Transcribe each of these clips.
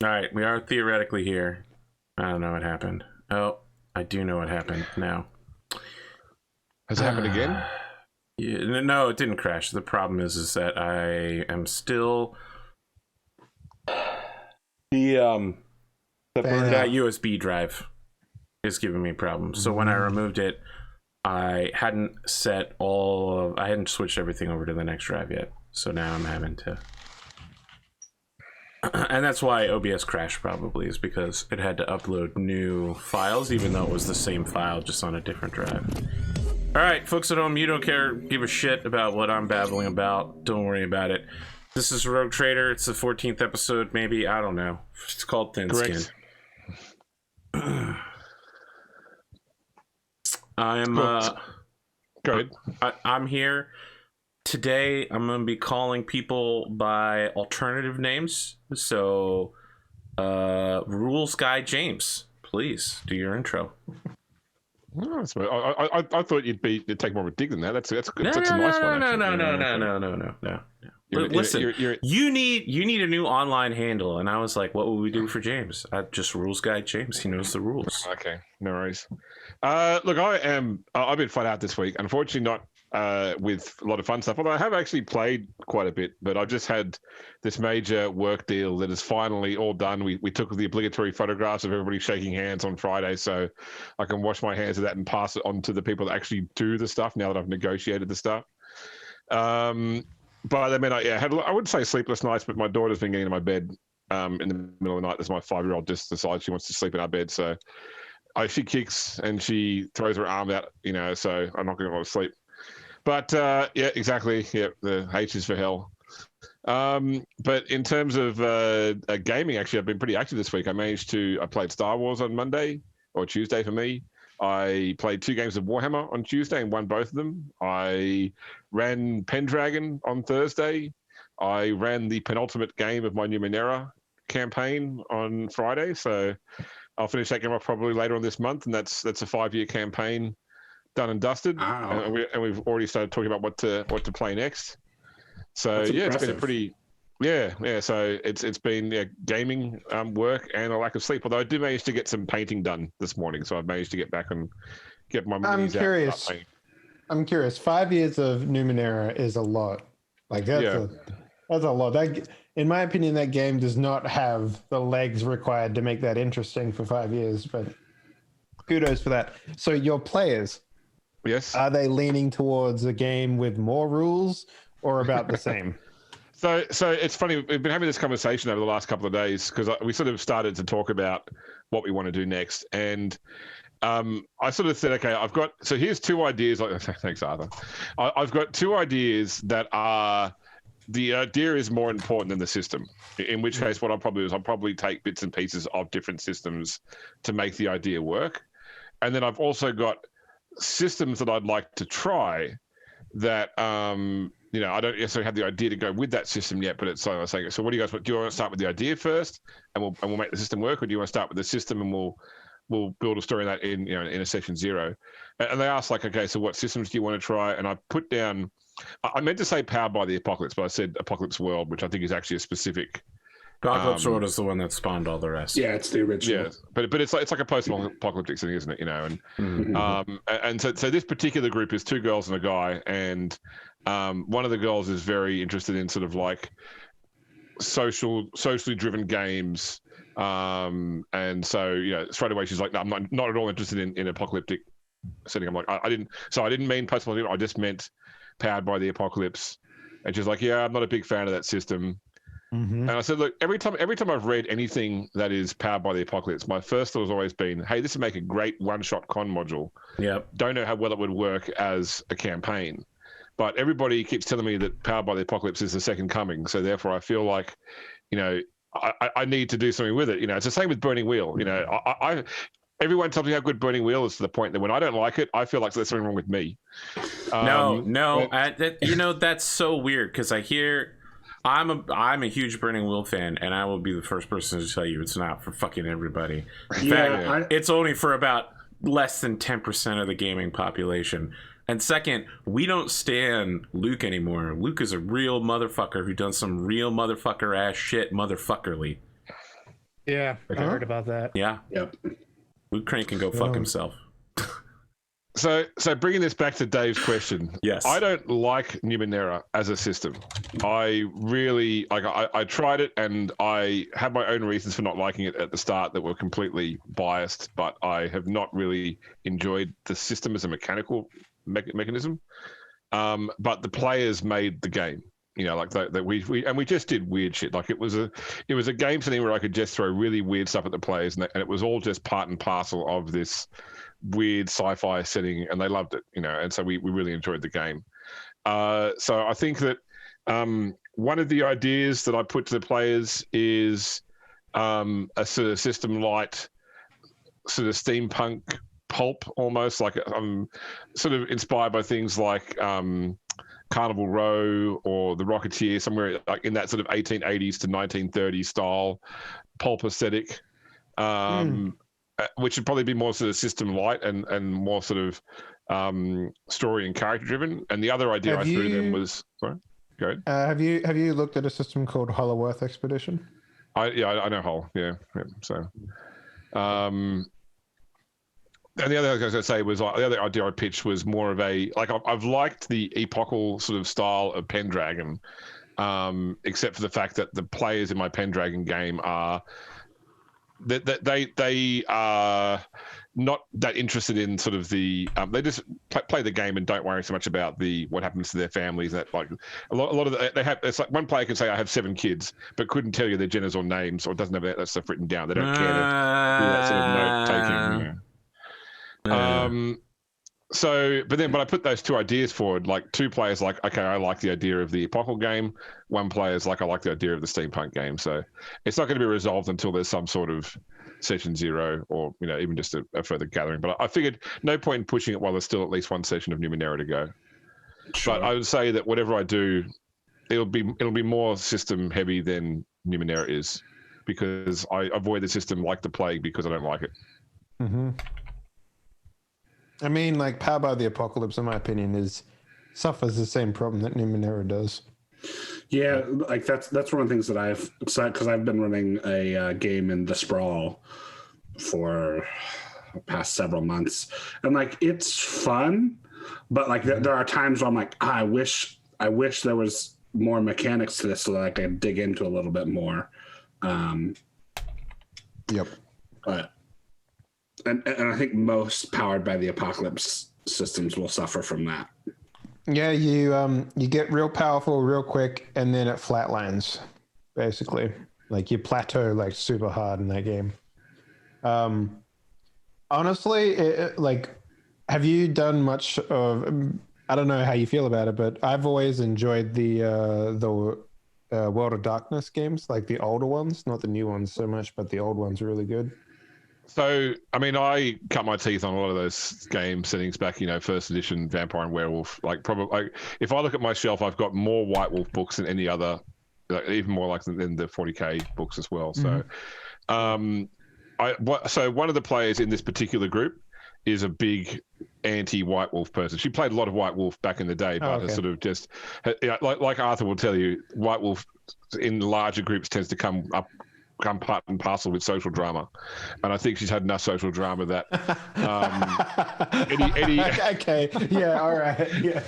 All right, we are theoretically here. I don't know what happened. Oh, I do know what happened now. Has it happened again? Yeah, no, it didn't crash. The problem is that I am still the burned out USB drive is giving me problems. So when I removed it, I hadn't I hadn't switched everything over to the next drive yet. So now I'm having to. And that's why OBS crashed probably, is because it had to upload new files, even though it was the same file, just on a different drive. All right, folks at home, you don't give a shit about what I'm babbling about. Don't worry about it. This is Rogue Trader. It's the 14th episode, maybe. I don't know. It's called Thin Skin. I'm Go ahead. I'm here today. I'm gonna be calling people by alternative names. So Rules Guy James, please do your intro. Oh, I thought you'd take more of a dig than that. That's a nice one. No. Listen, you need a new online handle, and I was like, what would we do for James? Just Rules Guy James. He knows the rules. Okay, no worries. Look, I've been flat out this week. Unfortunately, not with a lot of fun stuff. Although I have actually played quite a bit, but I've just had this major work deal that is finally all done. We took the obligatory photographs of everybody shaking hands on Friday, so I can wash my hands of that and pass it on to the people that actually do the stuff now that I've negotiated the stuff. But I mean, I wouldn't say sleepless nights, but my daughter's been getting into my bed in the middle of the night as my 5-year-old just decides she wants to sleep in our bed. So she kicks and she throws her arm out, so I'm not going to want to sleep. But yeah, exactly. Yeah, the H is for hell. But in terms of gaming, actually, I've been pretty active this week. I played Star Wars on Monday, or Tuesday for me. I played 2 games of Warhammer on Tuesday and won both of them. I ran Pendragon on Thursday. I ran the penultimate game of my Numenera campaign on Friday. So I'll finish that game off probably later on this month, and that's a 5-year campaign done and dusted. Wow. And we've already started talking about what to play next. So that's yeah, impressive. It's been a pretty so it's been gaming, work, and a lack of sleep. Although I do manage to get some painting done this morning, so I've managed to get back and get my I'm curious. I'm curious. 5 years of Numenera is a lot. Like that's a lot. In my opinion, that game does not have the legs required to make that interesting for 5 years. But kudos for that. So your players, yes, are they leaning towards a game with more rules or about the same? So it's funny. We've been having this conversation over the last couple of days because we sort of started to talk about what we want to do next, and I sort of said, okay, here's 2 ideas. Thanks, Arthur. I've got 2 ideas that are, the idea is more important than the system. In which case, what I'll probably do is I'll probably take bits and pieces of different systems to make the idea work, and then I've also got systems that I'd like to try that I don't necessarily have the idea to go with that system yet, but it's like I was saying, so what do you guys want? Do you want to start with the idea first and we'll make the system work, or do you want to start with the system and we'll build a story in that in a session 0? And they asked, like, okay, so what systems do you want to try? And I put down, I meant to say Powered by the Apocalypse, but I said Apocalypse World, which I think is actually a specific. Apocalypse World is the one that spawned all the rest. Yeah, it's the original. Yeah, but it's like a post-apocalyptic thing, isn't it? And so this particular group is 2 girls and a guy, and one of the girls is very interested in sort of like socially driven games, and so straight away she's like, no, I'm not at all interested in apocalyptic setting. I'm like, I didn't mean post-apocalyptic, I just meant Powered by the Apocalypse. And she's like, yeah, I'm not a big fan of that system. And I said, look, every time I've read anything that is Powered by the Apocalypse, my first thought has always been, hey, this would make a great one-shot con module. Yeah. Don't know how well it would work as a campaign. But everybody keeps telling me that Powered by the Apocalypse is the second coming. So therefore I feel like, I need to do something with it. It's the same with Burning Wheel. Everyone tells me how good Burning Wheel is, to the point that when I don't like it, I feel like there's something wrong with me. That's so weird, because I hear... I'm a huge Burning Wheel fan, and I will be the first person to tell you it's not for fucking everybody. In fact, it's only for about less than 10% of the gaming population. And second, we don't stan Luke anymore. Luke is a real motherfucker who done some real motherfucker ass shit motherfuckerly. Yeah, Okay. I heard about that. Yeah. Yep. Luke Crane can go fuck himself. So bringing this back to Dave's question, Yes. I don't like Numenera as a system. I really like. I tried it, and I had my own reasons for not liking it at the start that were completely biased. But I have not really enjoyed the system as a mechanical mechanism. But the players made the game. You know, like that we just did weird shit. Like it was a game setting where I could just throw really weird stuff at the players, and it was all just part and parcel of this weird sci-fi setting, and they loved it, you know, and so we really enjoyed the game. So I think that one of the ideas that I put to the players is a sort of system light, sort of steampunk pulp, almost like sort of inspired by things like Carnival Row or The Rocketeer, somewhere like in that sort of 1880s to 1930s style pulp aesthetic. Which would probably be more sort of system light and more sort of story and character driven. And the other idea I threw to them was, sorry, go ahead. Have you looked at a system called Hollow Earth Expedition? I know Hull. Yeah. So, and the other thing I was going to say was the other idea I pitched was more of a like I've liked the epochal sort of style of Pendragon, except for the fact that the players in my Pendragon game are. They are not that interested in sort of the they just play the game and don't worry so much about what happens to their families. That like a lot of they have. It's like one player can say I have 7 kids, but couldn't tell you their genders or names, or doesn't have that stuff written down. They don't care to do that sort of note taking. You know. But I put those 2 ideas forward. Like 2 players, like okay, I like the idea of the epochal game. 1 player's like I like the idea of the steampunk game. So it's not going to be resolved until there's some sort of session 0, or you know, even just a further gathering. But I figured no point in pushing it while there's still at least 1 session of Numenera to go. Sure. But I would say that whatever I do, it'll be more system heavy than Numenera is, because I avoid the system like the plague because I don't like it. Mm-hmm. I mean, like Power by the Apocalypse, in my opinion, suffers the same problem that Numenera does. Yeah, like that's one of the things that I've said, because I've been running a game in the Sprawl for the past several months, and like it's fun, but like there are times where I'm like, I wish there was more mechanics to this so that I could dig into a little bit more. Yep. But and I think most Powered by the Apocalypse systems will suffer from that. Yeah, you get real powerful real quick, and then it flatlines, basically. Like you plateau like super hard in that game. Honestly, like, have you done much of? I don't know how you feel about it, but I've always enjoyed the World of Darkness games, like the older ones, not the new ones so much, but the old ones are really good. So, I mean, I cut my teeth on a lot of those game settings back, you know, first edition Vampire and Werewolf. Like, probably, like, if I look at my shelf, I've got more White Wolf books than any other, like, even more like than the 40K books as well. So, so one of the players in this particular group is a big anti-White Wolf person. She played a lot of White Wolf back in the day, but has sort of just, like Arthur will tell you, White Wolf in larger groups tends to come part and parcel with social drama, and I think she's had enough social drama that okay, yeah, all right, yeah.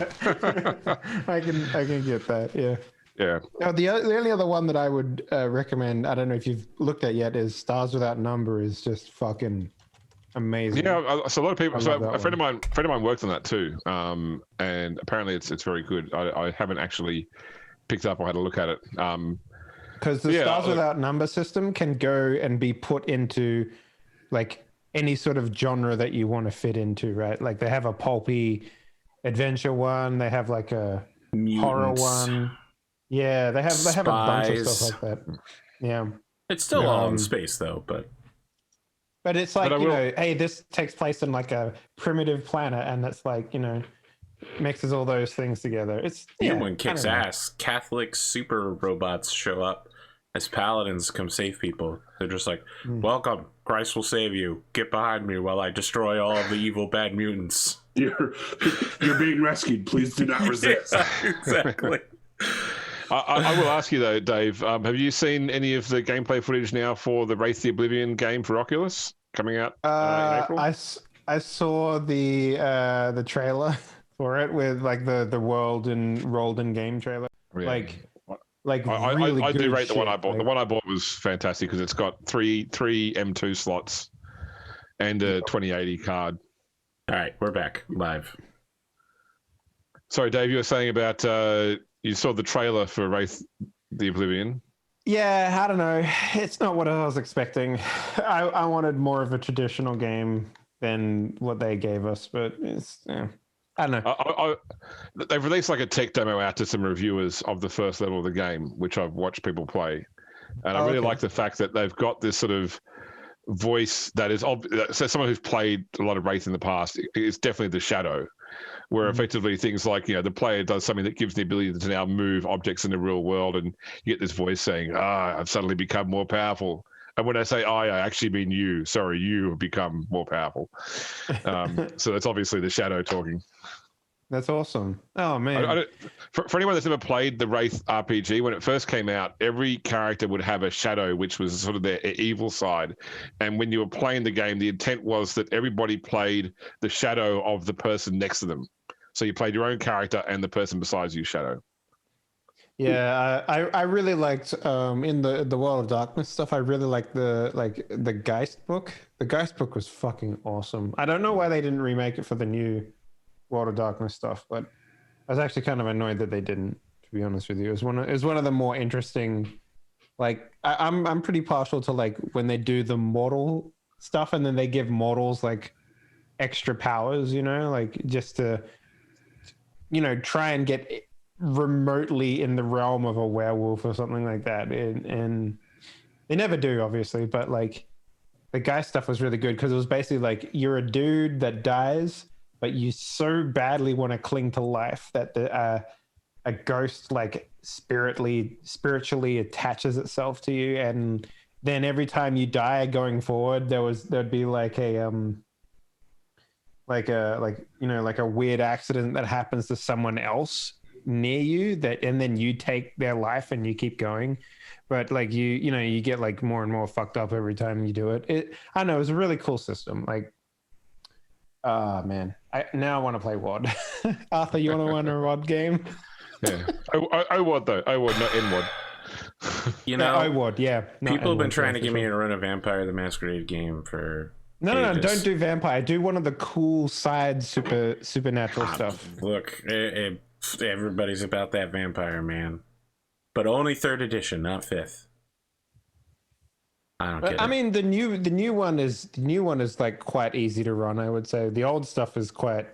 I can get that, yeah. Now, the only other one that I would recommend, I don't know if you've looked at yet, is Stars Without Number. Is just fucking amazing. Yeah, so a lot of people. So a friend of mine worked on that too, and apparently it's very good. I haven't actually picked up or had a look at it. Because the Stars Without Number system can go and be put into like any sort of genre that you want to fit into, right? Like they have a pulpy adventure one, they have like a horror one. Yeah, they have a bunch of stuff like that. Yeah. It's still all in space though, but it's like, hey, this takes place in like a primitive planet, and it's like, mixes all those things together. It's one kicks ass. Catholic super robots show up as paladins, come save people. They're just like, welcome, Christ will save you. Get behind me while I destroy all of the evil bad mutants. You're being rescued. Please do not resist. Yeah, exactly. I will ask you though, Dave. Have you seen any of the gameplay footage now for the Wraith the Oblivion game for Oculus coming out in April? I saw the trailer for it with like the world and rolled in game trailer. Yeah. Like I really do rate the one I shit. bought. The one I bought was fantastic because it's got three M2 slots and a 2080 card. All right, we're back live. Sorry, Dave, you were saying about you saw the trailer for Wraith the Oblivion. Yeah, I don't know. It's not what I was expecting. I wanted more of a traditional game than what they gave us, but it's I don't know. They've released like a tech demo out to some reviewers of the first level of the game, which I've watched people play, and I really like the fact that they've got this sort of voice that is so someone who's played a lot of Wraith in the past. It's definitely the Shadow, where effectively things like the player does something that gives the ability to now move objects in the real world, and you get this voice saying, I've suddenly become more powerful. And when I say I actually mean you. Sorry, you have become more powerful. So that's obviously the Shadow talking. That's awesome. Oh man! For anyone that's never played the Wraith RPG, when it first came out, every character would have a shadow, which was sort of their evil side. And when you were playing the game, the intent was that everybody played the shadow of the person next to them. So you played your own character and the person besides you shadow. Yeah, I really liked in the World of Darkness stuff. I really liked the Geist book. The Geist book was fucking awesome. I don't know why they didn't remake it for the new World of Darkness stuff, but I was actually kind of annoyed that they didn't. To be honest with you, it was one of the more interesting. Like I'm pretty partial to like when they do the mortal stuff and then they give mortals like extra powers, like just to try and get remotely in the realm of a werewolf or something like that, and they never do, obviously, but like the guy stuff was really good because it was basically like you're a dude that dies, but you so badly want to cling to life that a ghost like spiritually attaches itself to you, and then every time you die going forward there'd be like a weird accident that happens to someone else near you and then you take their life and you keep going, but like you get like more and more fucked up every time you do it. I know, it was a really cool system. Like man, I want to play WOD. Arthur, you want to run a WOD game? Yeah. WOD though. WOD, not NWOD. WOD, yeah. People have been trying to get me to run a Vampire the Masquerade game for No, don't do vampire. Do one of the cool side supernatural stuff. Look, everybody's about that vampire, man. But only 3rd edition, not 5th. I don't get it. I mean, the new one is like quite easy to run, I would say. The old stuff is quite.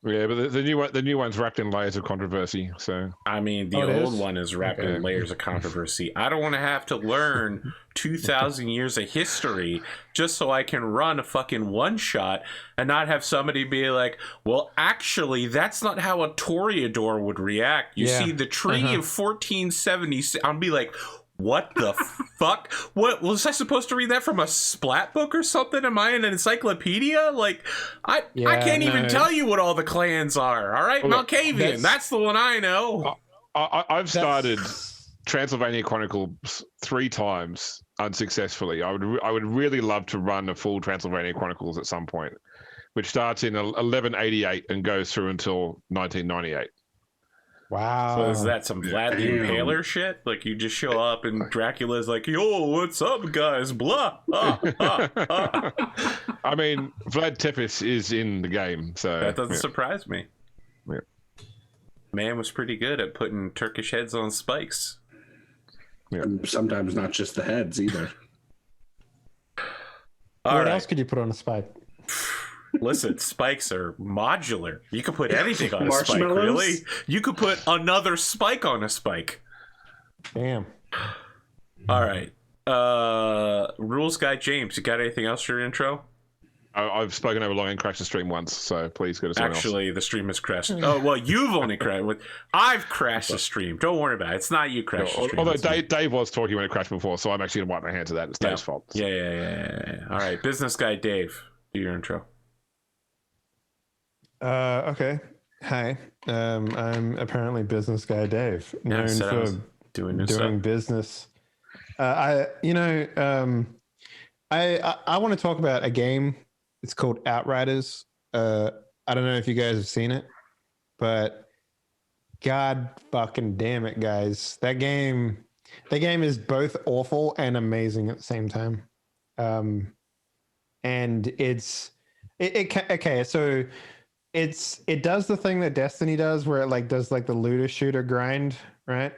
Yeah, but the new one's wrapped in layers of controversy. So I mean, the old one is wrapped in layers of controversy. I don't want to have to learn 2,000 years of history just so I can run a fucking one shot and not have somebody be like, "Well, actually, that's not how a Toreador would react." You see, the Treaty of 1476. I'll be like, what the fuck? What was I supposed to read that from a splat book or something? Am I in an encyclopedia? Like, I can't even tell you what all the clans are. All right, Malkavian, that's the one I know. I've started Transylvania Chronicles 3 times unsuccessfully. I would really love to run a full Transylvania Chronicles at some point, which starts in 1188 and goes through until 1998. Wow. So is that some Vlad the Impaler shit? Like you just show up and Dracula's like, "Yo, what's up, guys?" Blah. I mean, Vlad Tepes is in the game, so that doesn't surprise me. Yeah. Man was pretty good at putting Turkish heads on spikes. Yeah. And sometimes not just the heads either. What else could you put on a spike? Listen, spikes are modular. You could put anything on a spike, really. You could put another spike on a spike. Damn. All right. Rules guy James, you got anything else for your intro? I've spoken over long and crashed the stream once, so please go to someone Actually, the stream has crashed. Oh, well, you've only crashed. I've crashed the stream. Don't worry about it. It's not you crashed the stream. Although Dave was talking when it crashed before, so I'm actually going to wipe my hands of that. It's Dave's fault. Yeah. All right. Business guy Dave, do your intro. Okay. Hi. I'm apparently business guy Dave, known for doing new stuff. business. I want to talk about a game. It's called Outriders. I don't know if you guys have seen it, but God fucking damn it, guys! That game is both awful and amazing at the same time. And okay, so it does the thing that Destiny does, where it like does like the looter shooter grind, right?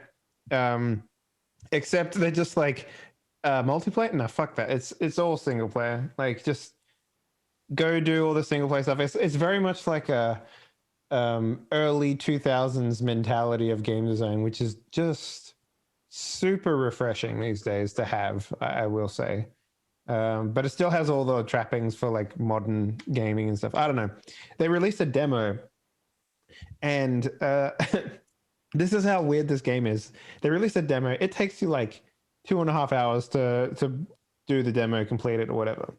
Except they're just like multiplayer. No, fuck that. It's all single player. Like, just go do all the single player stuff. It's very much like a early 2000s mentality of game design, which is just super refreshing these days to have, I will say. But it still has all the trappings for like modern gaming and stuff. I don't know. They released a demo, and this is how weird this game is. They released a demo. It takes you like 2.5 hours to do the demo, complete it or whatever.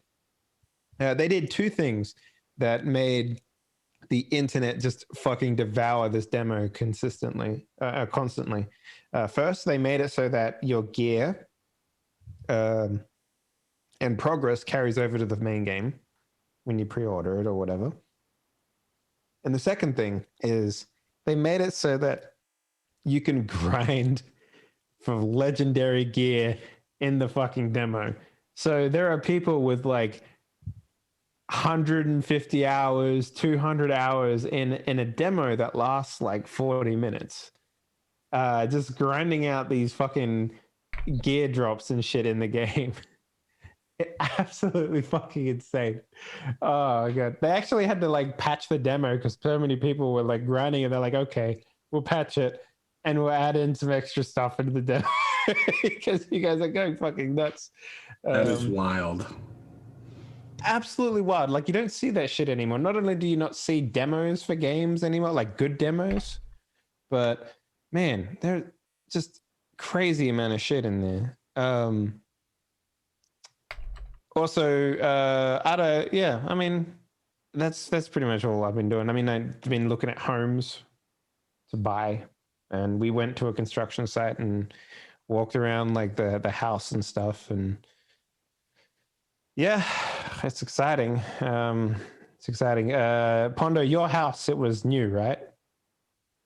They did two things that made the internet just fucking devour this demo constantly. First, they made it so that your gear and progress carries over to the main game when you pre-order it or whatever. And the second thing is they made it so that you can grind for legendary gear in the fucking demo. So there are people with like 150 hours, 200 hours in a demo that lasts like 40 minutes. Just grinding out these fucking gear drops and shit in the game. Absolutely fucking insane. Oh god. They actually had to like patch the demo because so many people were like grinding, and they're like, okay, we'll patch it and we'll add in some extra stuff into the demo because you guys are going fucking nuts. That is wild. Absolutely wild. Like, you don't see that shit anymore. Not only do you not see demos for games anymore, like good demos, but man, there's just crazy amount of shit in there. Also, I mean, that's pretty much all I've been doing. I mean, I've been looking at homes to buy, and we went to a construction site and walked around like the house and stuff, and yeah, it's exciting. It's exciting. Pondo, your house, it was new, right?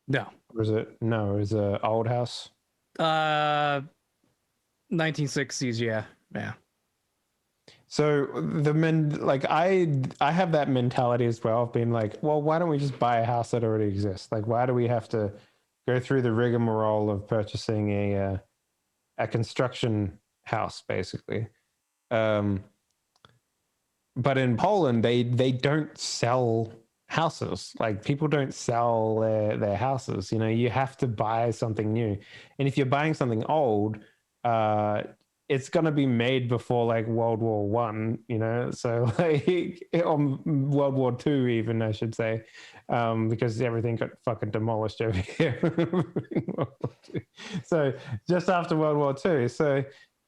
No. Was it? No, it was an old house. 1960s, yeah. So I have that mentality as well of being like, well, why don't we just buy a house that already exists? Like, why do we have to go through the rigmarole of purchasing a construction house, basically? But in Poland, they don't sell houses. Like, people don't sell their houses. You know, you have to buy something new, and if you're buying something old, it's gonna be made before like World War One, you know, so like, or World War Two, even, I should say, because everything got fucking demolished over here. So just after World War Two, so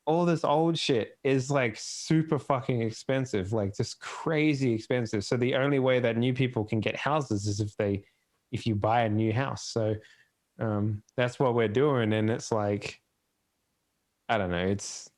all this old shit is like super fucking expensive, like just crazy expensive. So the only way that new people can get houses is if you buy a new house. So that's what we're doing, and it's like, I don't know. It's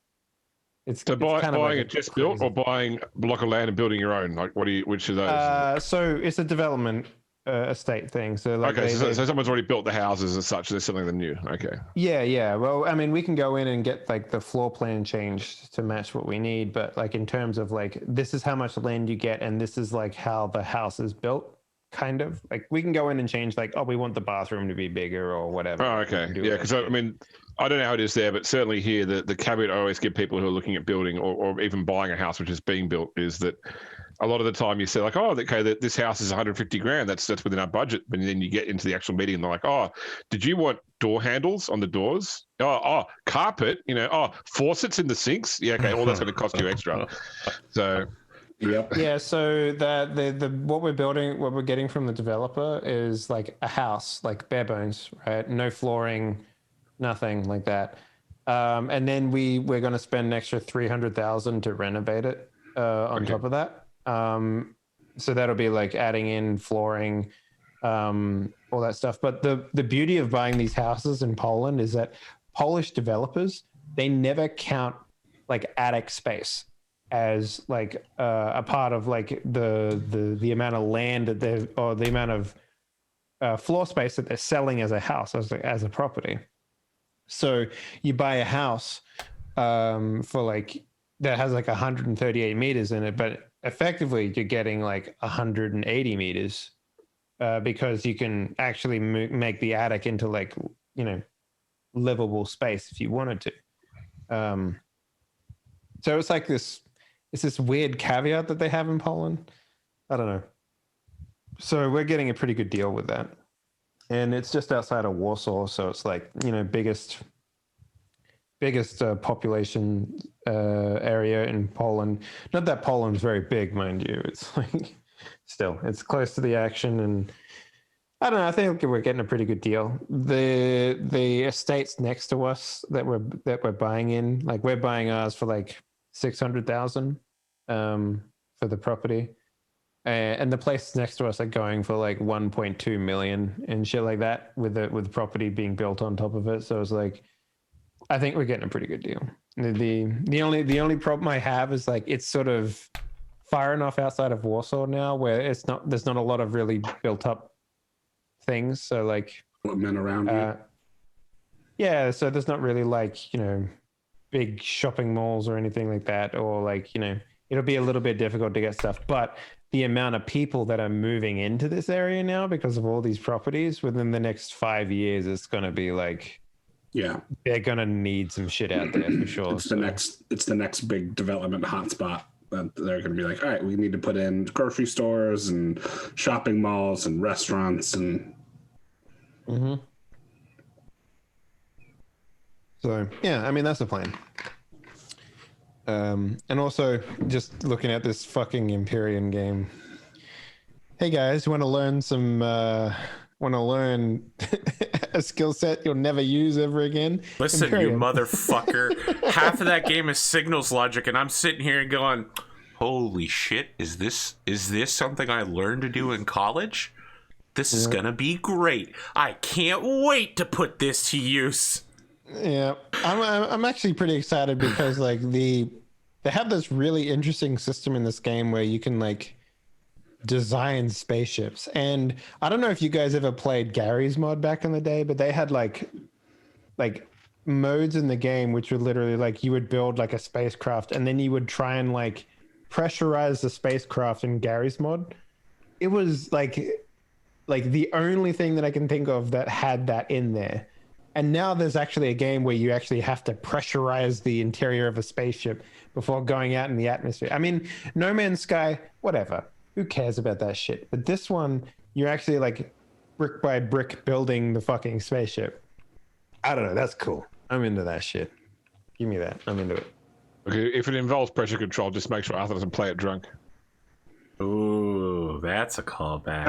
so buying like a just built, or buying a block of land and building your own. Like, which of those? So it's a development estate thing. So like, okay, so someone's already built the houses as such. They're selling them new. Okay. Yeah. Well, I mean, we can go in and get like the floor plan changed to match what we need, but like, in terms of like, this is how much land you get, and this is like how the house is built. Kind of like, we can go in and change, like, oh, we want the bathroom to be bigger or whatever. Oh, okay. Yeah, because I mean, I don't know how it is there, but certainly here, the caveat I always give people who are looking at building or even buying a house which is being built is that a lot of the time you say like, oh, okay, this house is 150 grand. That's within our budget. But then you get into the actual meeting and they're like, oh, did you want door handles on the doors? Oh, carpet, you know, oh, faucets in the sinks. Yeah, okay, all that's going to cost you extra. So. Yep. Yeah, so what we're getting from the developer is like a house, like bare bones, right? No flooring, nothing like that. And then we're going to spend an extra $300,000 to renovate it on top of that. So that'll be like adding in flooring, all that stuff. But the beauty of buying these houses in Poland is that Polish developers, they never count like attic space as like a part of like the amount of land that they've, or the amount of floor space that they're selling as a house, as a property. So you buy a house for like that has like 138 meters in it, but effectively you're getting like 180 meters because you can actually make the attic into like, you know, livable space if you wanted to. So it's like this weird caveat that they have in Poland. I don't know. So we're getting a pretty good deal with that. And it's just outside of Warsaw, so it's like, you know, biggest population area in Poland. Not that Poland's very big, mind you. It's like, still, it's close to the action, and I don't know. I think we're getting a pretty good deal. The estates next to us that we're buying in, like we're buying ours for like 600,000 for the property, and the places next to us are going for like 1.2 million and shit like that, with the property being built on top of it. So it's like, I think we're getting a pretty good deal. The only problem I have is like it's sort of far enough outside of Warsaw now where there's not a lot of really built up things. So like men around you. Yeah, so there's not really like, you know, big shopping malls or anything like that, or like, you know, it'll be a little bit difficult to get stuff. But the amount of people that are moving into this area now because of all these properties within the next 5 years, it's going to be like, yeah, they're going to need some shit out there for sure. It's the next big development hotspot that they're going to be like, all right, we need to put in grocery stores and shopping malls and restaurants and. Mm-hmm. So yeah, I mean that's the plan. And also just looking at this fucking Empyrean game. Hey guys, want to learn a skill set you'll never use ever again? Listen, Empyrean. you motherfucker. Half of that game is signals logic, and I'm sitting here going, holy shit, is this something I learned to do in college? This is gonna be great. I can't wait to put this to use. Yeah, I'm actually pretty excited because like they have this really interesting system in this game where you can like design spaceships. And I don't know if you guys ever played Gary's mod back in the day, but they had like modes in the game which were literally like you would build like a spacecraft and then you would try and like pressurize the spacecraft in Gary's mod. It was like the only thing that I can think of that had that in there. And now there's actually a game where you actually have to pressurize the interior of a spaceship before going out in the atmosphere. I mean, No Man's Sky, whatever. Who cares about that shit? But this one, you're actually like brick by brick building the fucking spaceship. I don't know. That's cool. I'm into that shit. Give me that. I'm into it. Okay, if it involves pressure control, just make sure Arthur doesn't play it drunk. Ooh, that's a callback.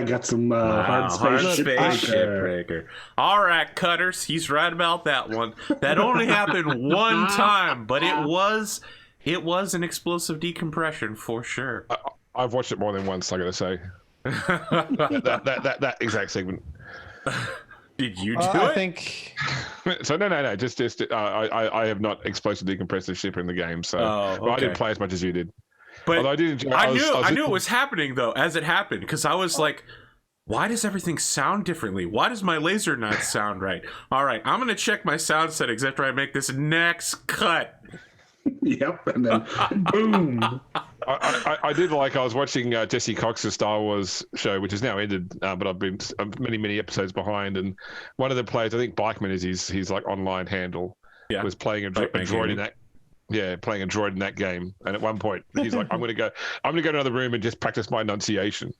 Got some hard spaceship breaker. All right, Cutters, he's right about that one. That only happened one time, but it was an explosive decompression for sure. I've watched it more than once, I gotta say. that exact segment. Did you do it? I think. So no. Just I have not explosive decompressed the ship in the game, so I didn't play as much as you did. But I knew it was happening though as it happened, because I was like, why does everything sound differently? Why does my laser not sound right? All right, I'm gonna check my sound settings after I make this next cut. Yep, and then boom. I did like. I was watching Jesse Cox's Star Wars show, which is now ended, but I've been many episodes behind. And one of the players, I think Bikeman is his like online handle, was playing a droid in that. Yeah, playing a droid in that game. And at one point, he's like, I'm gonna go to another room and just practice my enunciation.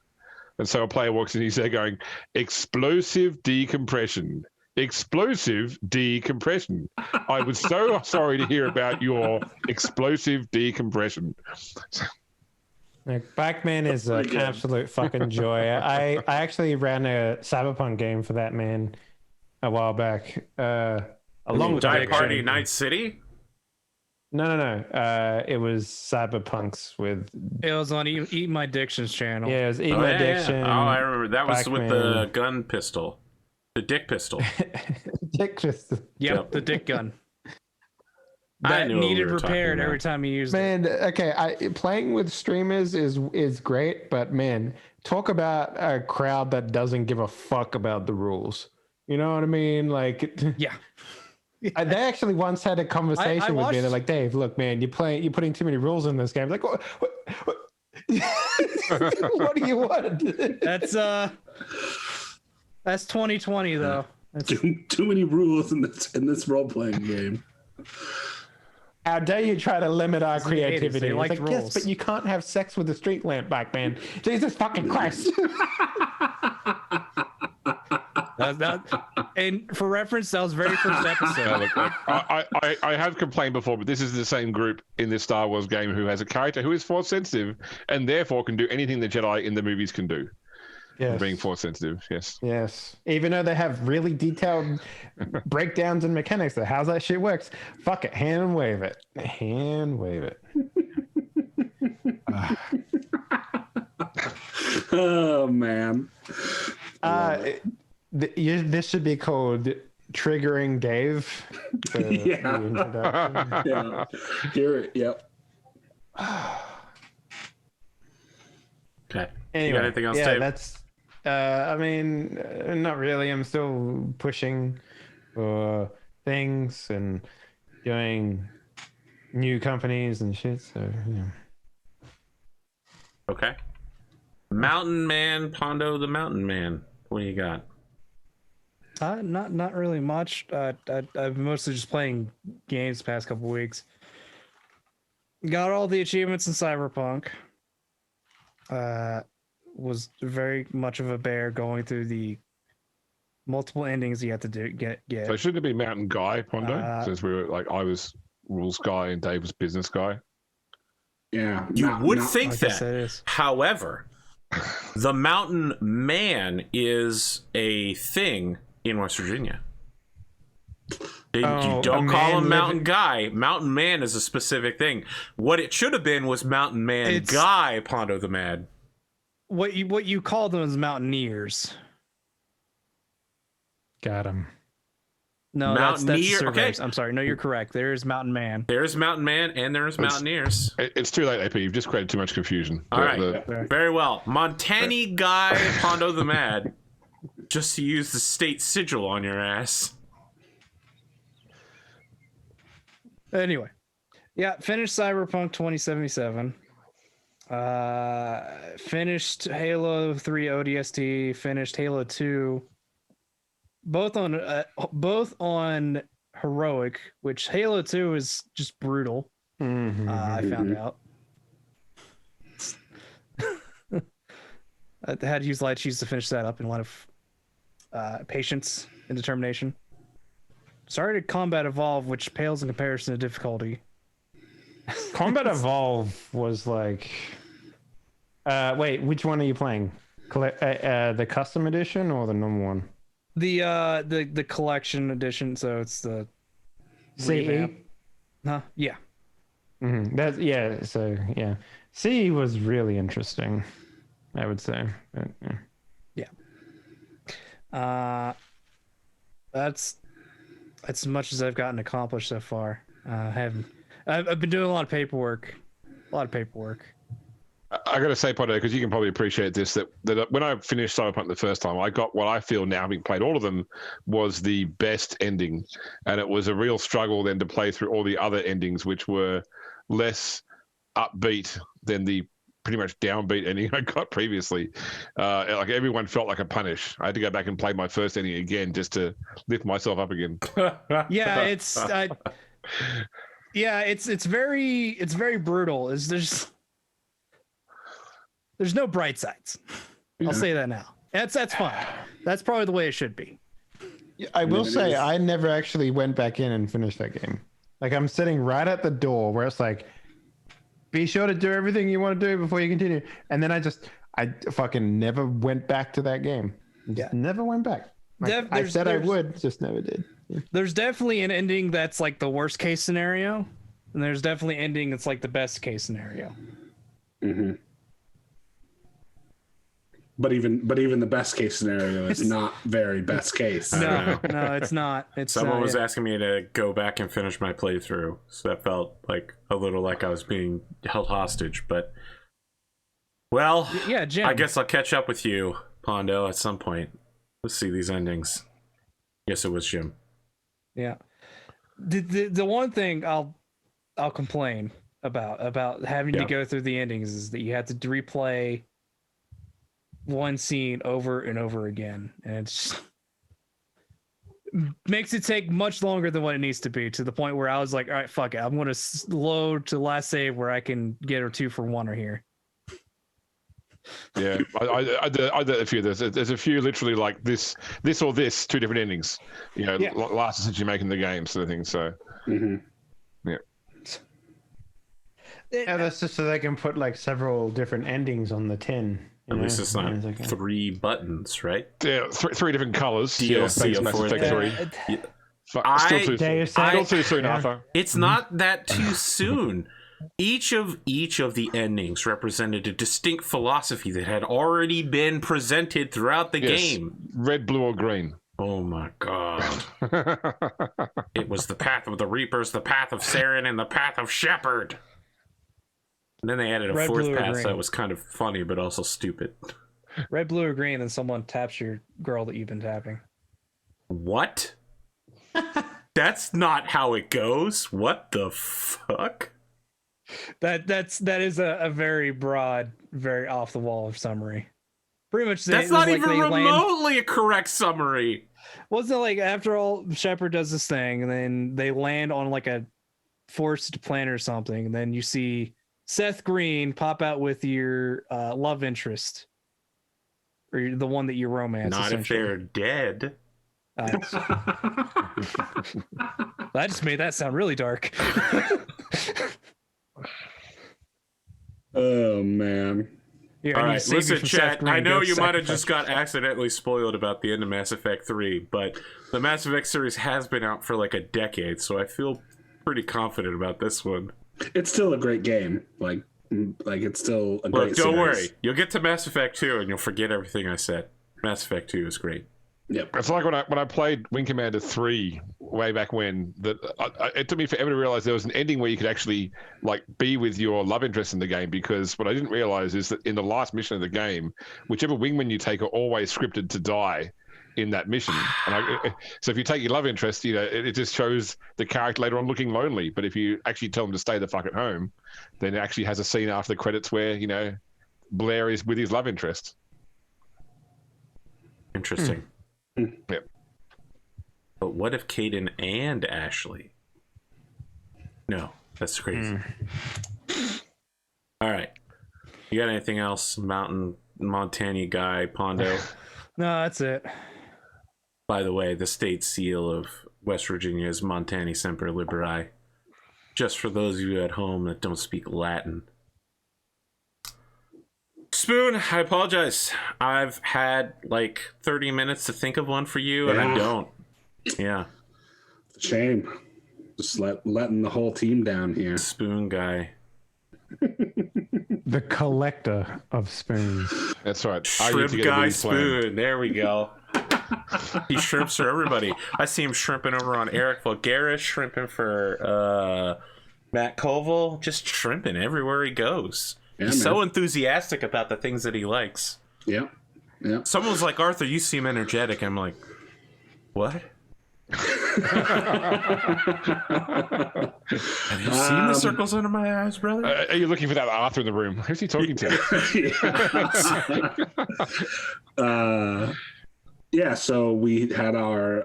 And so a player walks in, he's there going, explosive decompression. Explosive decompression. I was so sorry to hear about your explosive decompression. Like, Bikeman is an absolute fucking joy. I actually ran a Cyberpunk game for that man a while back. A long Die Party Night City? No. It was Cyberpunks with. It was on Eat My Diction's channel. Yeah, it was Eat My Diction. Oh, I remember. That was with Bikeman. the gun pistol. The dick pistol. Dick pistol. Yep, the dick gun. I That knew what we needed were talking repaired about. every time you used it. Man, okay, playing with streamers is great, but man, talk about a crowd that doesn't give a fuck about the rules. You know what I mean? Like, Yeah. they actually once had a conversation with me. They're watched- like, "Dave, look, man, you're putting too many rules in this game." I'm like, what? What do you want? That's 2020 though. That's, Too many rules in this role playing game. How dare you try to limit our It's in the 80s, creativity? they It's liked like, yes, rules. but you can't have sex with a street lamp back, man. Jesus fucking Christ. and for reference, that was very first episode. Look, I have complained before, but this is the same group in this Star Wars game who has a character who is force sensitive and therefore can do anything the Jedi in the movies can do. Yes. Being force sensitive, yes. Yes. Even though they have really detailed breakdowns and mechanics of how that shit works, fuck it. Hand wave it. Hand wave it. Oh man. This should be called Triggering Dave. The introduction. Yeah. Hear it. Yep. Okay. Anyway, You got anything else, yeah, Dave? that's. I mean, not really. I'm still pushing for things and doing new companies and shit. So yeah. Okay. Mountain Man, Pondo the Mountain Man. What do you got? Not really much. I've mostly just playing games the past couple weeks. Got all the achievements in Cyberpunk. Was very much of a bear going through the multiple endings you have to get. So shouldn't it be Mountain Guy, Pondo? Since we were like, I was rules guy and Dave was business guy. Yeah. You would think I guess that. that is. However, the Mountain Man is a thing in West Virginia. You Oh, don't a call man him Mountain living- Guy. Mountain Man is a specific thing. What it should have been was Mountain Man It's- Guy, Pondo the Mad. What you call them is mountaineers. Got him. No, that's Mountaineer- surveys. okay. I'm sorry. No, you're correct. There is Mountain Man. There's Mountain Man and there's Mountaineers. It's too late, AP. You've just created too much confusion. All right. Very well. Montani Guy, Pondo the Mad. Just to use the state sigil on your ass. Anyway, yeah, finished Cyberpunk 2077. Finished Halo 3 ODST. Finished Halo 2. Both on heroic, which Halo 2 is just brutal. Mm-hmm. I found out. I had to use light sheets to finish that up in a lot of patience and determination. Started Combat Evolve, which pales in comparison to difficulty. Combat Evolve was like. Wait, which one are you playing? The custom edition or the normal one? The collection edition, so it's the revamp. Huh? Yeah. Mm-hmm. Yeah. So yeah, C was really interesting, I would say. But, yeah. That's as much as I've gotten accomplished so far. I've been doing a lot of paperwork. I got to say, Pondo, because you can probably appreciate this, that when I finished Cyberpunk the first time, I got what I feel now, having played all of them, was the best ending. And it was a real struggle then to play through all the other endings, which were less upbeat than the pretty much downbeat ending I got previously. Like everyone felt like a punish. I had to go back and play my first ending again just to lift myself up again. Yeah, it's very brutal. There's no bright sides. I'll say that now. That's fine. That's probably the way it should be. I will say I never actually went back in and finished that game. Like I'm sitting right at the door where it's like, be sure to do everything you want to do before you continue. And then I fucking never went back to that game. Just never went back. Like, I said I would, just never did. There's definitely an ending that's like the worst case scenario, and there's definitely an ending that's like the best case scenario. Mm-hmm. But even the best case scenario is not very best case. No, it's not. Someone was asking me to go back and finish my playthrough, so that felt like a little like I was being held hostage. But well, yeah, Jim. I guess I'll catch up with you, Pondo, at some point. Let's see these endings. Yes, it was Jim. Yeah. The one thing I'll complain about having to go through the endings is that you have to replay one scene over and over again, and it's makes it take much longer than what it needs to be, to the point where I was like, all right, fuck it, I'm going to load to last save where I can get a 2-for-1 or here. Yeah, I did a few. There's a few literally like this or this, two different endings. You know, last essentially making the game sort of thing. So, yeah. Yeah, that's just so they can put like several different endings on the tin. At least it's not 3 buttons, right? Yeah, three different colors. DLC of Mass Effect 3. Still too soon, Arthur. It's not that too soon. Each of the endings represented a distinct philosophy that had already been presented throughout the game. Red, blue, or green. Oh my god. It was the path of the Reapers, the path of Saren, and the path of Shepherd. And then they added a fourth path that was kind of funny, but also stupid. Red, blue, or green, then someone taps your girl that you've been tapping. What? That's not how it goes. What the fuck? That is a very broad, very off the wall summary. Pretty much. That's not even remotely a correct summary. Wasn't it like after all, Shepard does this thing, and then they land on like a forced planet or something, and then you see Seth Green pop out with your love interest, or the one that you romance. Not if they're dead. I just made that sound really dark. Oh man. Yeah, all right, listen, chat. I know you might have just got accidentally spoiled about the end of Mass Effect 3, but the Mass Effect series has been out for like a decade, so I feel pretty confident about this one. It's still a great game. Like it's still a great Look, don't series. worry. You'll get to Mass Effect 2 and you'll forget everything I said. Mass Effect 2 is great. Yep. It's like when I played Wing Commander 3 way back when, that it took me forever to realize there was an ending where you could actually like be with your love interest in the game, because what I didn't realize is that in the last mission of the game, whichever wingman you take are always scripted to die in that mission. And so if you take your love interest, you know, it just shows the character later on looking lonely. But if you actually tell them to stay the fuck at home, then it actually has a scene after the credits where, you know, Blair is with his love interest. Interesting. Yep. But what if Caden and Ashley? No, that's crazy. All right. You got anything else, Montana guy, Pondo? No, that's it. By the way, the state seal of West Virginia is Montani Semper Liberi. Just for those of you at home that don't speak Latin. Spoon, I apologize. I've had like 30 minutes to think of one for you, and I don't. Yeah. It's a shame. Just letting the whole team down here. Spoon guy. The collector of spoons. That's right. Shrimp guy Spoon. There we go. He shrimps for everybody. I see him shrimping over on Eric Vulgaris, shrimping for Matt Koval, just shrimping everywhere he goes. Yeah, he's so enthusiastic about the things that he likes. Yeah. Yeah. Someone was like, Arthur, you seem energetic. I'm like, what? Have you seen the circles under my eyes, brother? Are you looking for that Arthur in the room? Who's he talking to? Yeah, so we had our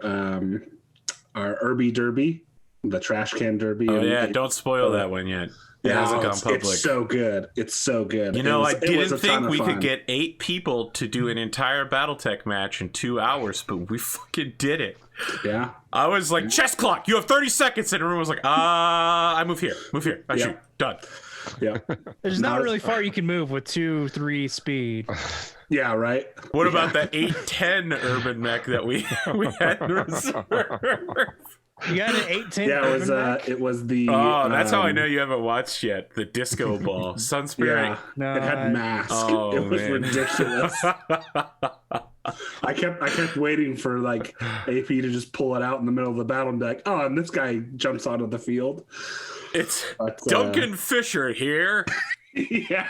Irby Derby, the trash can derby. Oh yeah, don't spoil that one yet. It hasn't gone public. It's so good. It's so good. You know, I didn't think we could get 8 people to do an entire BattleTech match in 2 hours, but we fucking did it. Yeah. I was like, chess clock, you have 30 seconds. And everyone was like, I move here. I shoot. Done. Yeah. There's not really far you can move with 2-3 speed. Yeah, right. What about the 8-10 urban mech that we had in reserve? You got an 810. Yeah, it was the. Oh, that's how I know you haven't watched yet. The disco ball, Sun Spirit. Yeah, No, it had mask. Oh, it was man. ridiculous. I kept waiting for like AP to just pull it out in the middle of the battle and be like, oh, and this guy jumps onto the field. It's But, Duncan Fisher here. Yeah.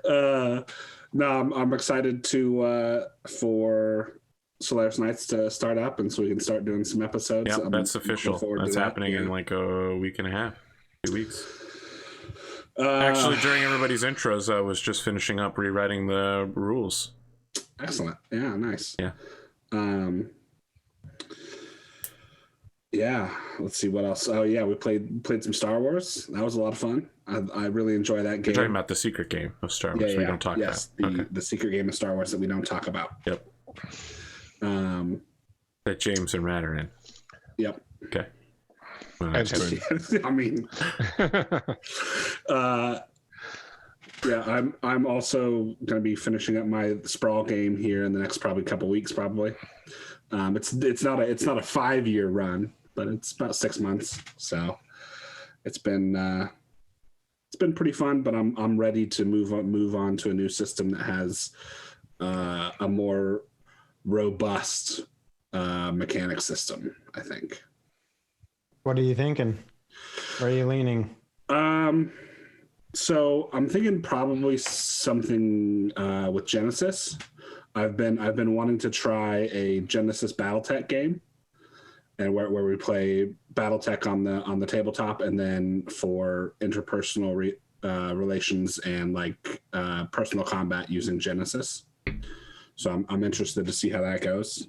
No, I'm excited for Solaris Nights to start up, and so we can start doing some episodes. Yeah, I'm that's looking official. forward to That's that. happening in Yeah. like a week and a half, 2 weeks. Actually, during everybody's intros, I was just finishing up rewriting the rules. Excellent. Yeah, nice. Yeah. Yeah. Let's see what else. Oh yeah, we played some Star Wars. That was a lot of fun. I really enjoy that game. You're talking about the secret game of Star Wars we don't talk yes, about. the secret game of Star Wars that we don't talk about. Yep. That James and Rat are in. Yep. Okay. And Spoon. I mean, yeah, I'm also going to be finishing up my Sprawl game here in the next probably couple weeks. Probably, it's not a 5-year run, but it's about 6 months. So it's been pretty fun. But I'm ready to move on to a new system that has a more robust mechanic system, I think. What are you thinking? Where are you leaning? So I'm thinking probably something with Genesis. I've been wanting to try a Genesis BattleTech game, and where we play BattleTech on the tabletop, and then for interpersonal relations and like personal combat using Genesis. So I'm interested to see how that goes.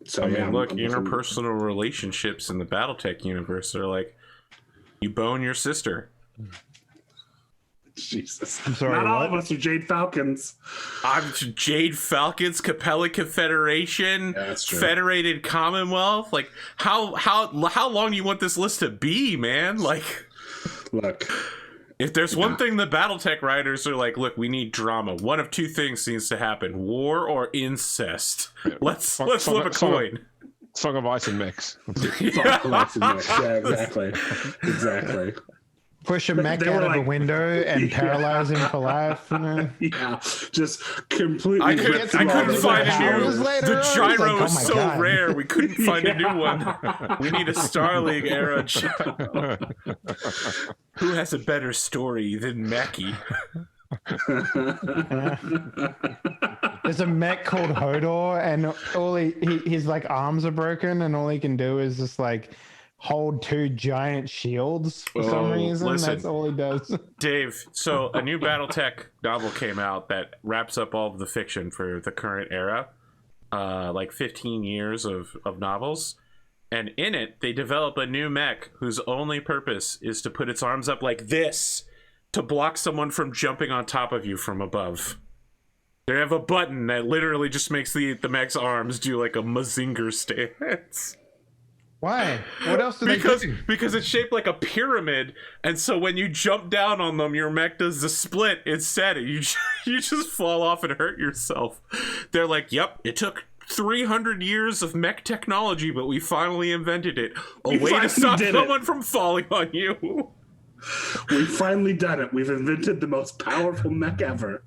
So I mean, yeah, look, I'm interpersonal relationships in the BattleTech universe are like, you bone your sister. Jesus. I'm sorry, Not all what? of us are Jade Falcons. I'm Jade Falcons, Capella Confederation, Yeah, that's true. Federated Commonwealth. Like, how long do you want this list to be, man? Like, Look, if there's one thing the BattleTech writers are like, look, we need drama. One of two things needs to happen: war or incest. Let's flip a coin. Song of Ice and Mix. yeah, exactly. Push a mech They out were of a like- window and Yeah. paralyze him for life. You know? Yeah, just completely. I ripped couldn't all through find the a new. powers later The on. It's gyro like, oh is my so God. rare. We couldn't find a new one. We need a Star League era gyro. Who has a better story than Mackie? There's a mech called Hodor, and all his like arms are broken, and all he can do is just like hold two giant shields for some reason. listen. That's all he does. Dave, so a new BattleTech novel came out that wraps up all of the fiction for the current era, like 15 years of novels. And in it, they develop a new mech whose only purpose is to put its arms up like this to block someone from jumping on top of you from above. They have a button that literally just makes the mech's arms do like a Mazinger stance. Why? What else do they do? Because it's shaped like a pyramid, and so when you jump down on them, your mech does the split instead. You just fall off and hurt yourself. They're like, "Yep, it took 300 years of mech technology, but we finally invented it. A way to finally stop did it. someone from falling on you." We've finally done it. We've invented the most powerful mech ever.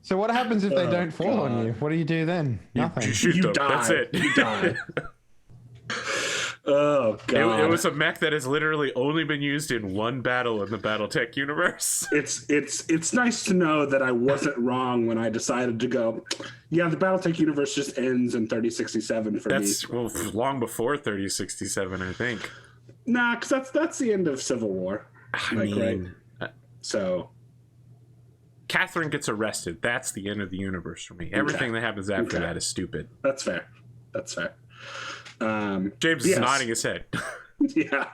So what happens if they don't fall on you? What do you do then? Nothing. You shoot You them. die. That's it. You die. Oh god! It was a mech that has literally only been used in one battle in the BattleTech universe. It's nice to know that I wasn't wrong when I decided to go. Yeah, the BattleTech universe just ends in 3067 for That's me. well, long before 3067, I think. Nah, because that's the end of Civil War. I Like, mean, So Catherine gets arrested. That's the end of the universe for me. Everything that happens after that is stupid. that's fair. That's fair. James is nodding his head. Yeah.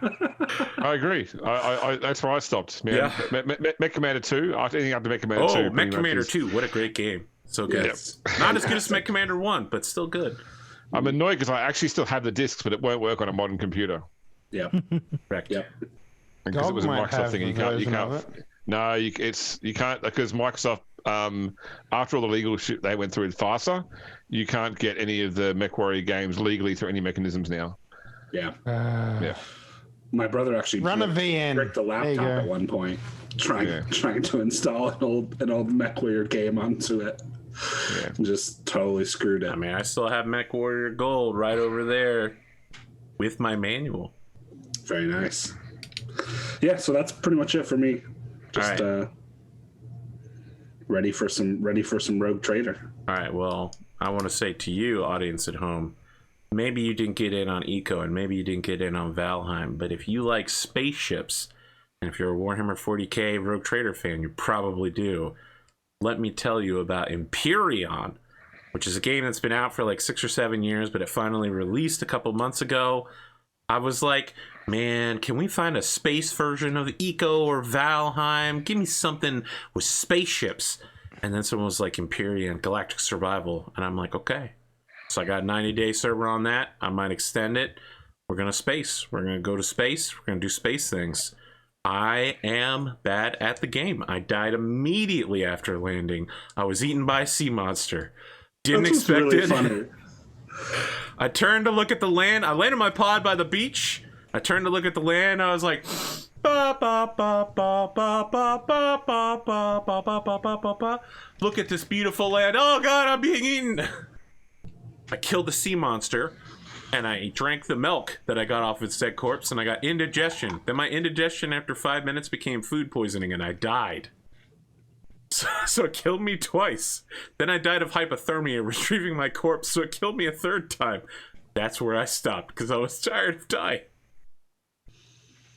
I agree. I that's where I stopped. Man. Yeah. Mech Commander 2. Anything up to Mech Commander 2. Oh, pretty Mech much Commander is- 2. What a great game. So good. Yes. Not as good as Mech Commander 1, but still good. I'm annoyed because I actually still have the discs, but it won't work on a modern computer. Yep. Correct. Yep. Because it was a Dog might Microsoft have thing. a You version can't. of it. No, you can't because Microsoft after all the legal shit they went through with FASA, you can't get any of the MechWarrior games legally through any mechanisms now. Yeah. Yeah. My brother actually Run a VN. bricked a laptop at one point, trying to install an old MechWarrior game onto it. Yeah. Just totally screwed it. I mean, I still have MechWarrior Gold right over there with my manual. Very nice. Yeah, so that's pretty much it for me. Just ready for some Rogue Trader. All right. Well, I want to say to you, audience at home, maybe you didn't get in on Eco and maybe you didn't get in on Valheim, but if you like spaceships, and if you're a Warhammer 40K Rogue Trader fan, you probably do. Let me tell you about Empyreon, which is a game that's been out for like 6 or 7 years, but it finally released a couple months ago. I was like, man, can we find a space version of Eco or Valheim? Give me something with spaceships. And then someone was like, Empyreon, Galactic Survival. And I'm like, okay. So I got a 90-day server on that. I might extend it. We're going to space. We're going to go to space. We're going to do space things. I am bad at the game. I died immediately after landing. I was eaten by a sea monster. Didn't expect really it. Funny. I turned to look at the land. I landed my pod by the beach. I turned to look at the land. I was like, ba, ba, ba, ba, ba, ba, ba, ba, ba, ba, ba, ba, ba, ba. Look at this beautiful land. Oh God, I'm being eaten. I killed the sea monster, and I drank the milk that I got off its dead corpse, and I got indigestion. Then my indigestion after 5 minutes became food poisoning, and I died. So it killed me twice. Then I died of hypothermia retrieving my corpse, so it killed me a third time. That's where I stopped, because I was tired of dying.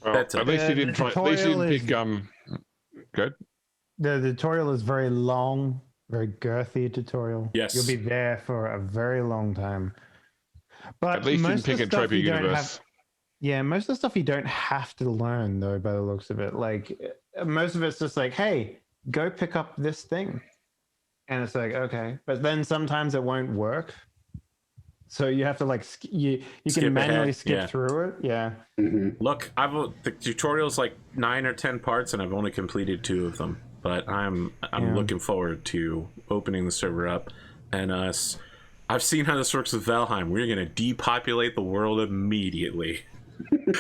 Well, at least you didn't pick good. The tutorial is very long, very girthy tutorial. Yes. You'll be there for a very long time. But at least you didn't pick a trophy universe. Most of the stuff you don't have to learn, though, by the looks of it. Like, most of it's just like, hey, go pick up this thing. And it's like, okay. But then sometimes it won't work. So you have to like, you can manually skip through it. Yeah. Mm-hmm. Look, the tutorial's like 9 or 10 parts and I've only completed 2 of them. But I'm looking forward to opening the server up and I've seen how this works with Valheim. We're going to depopulate the world immediately.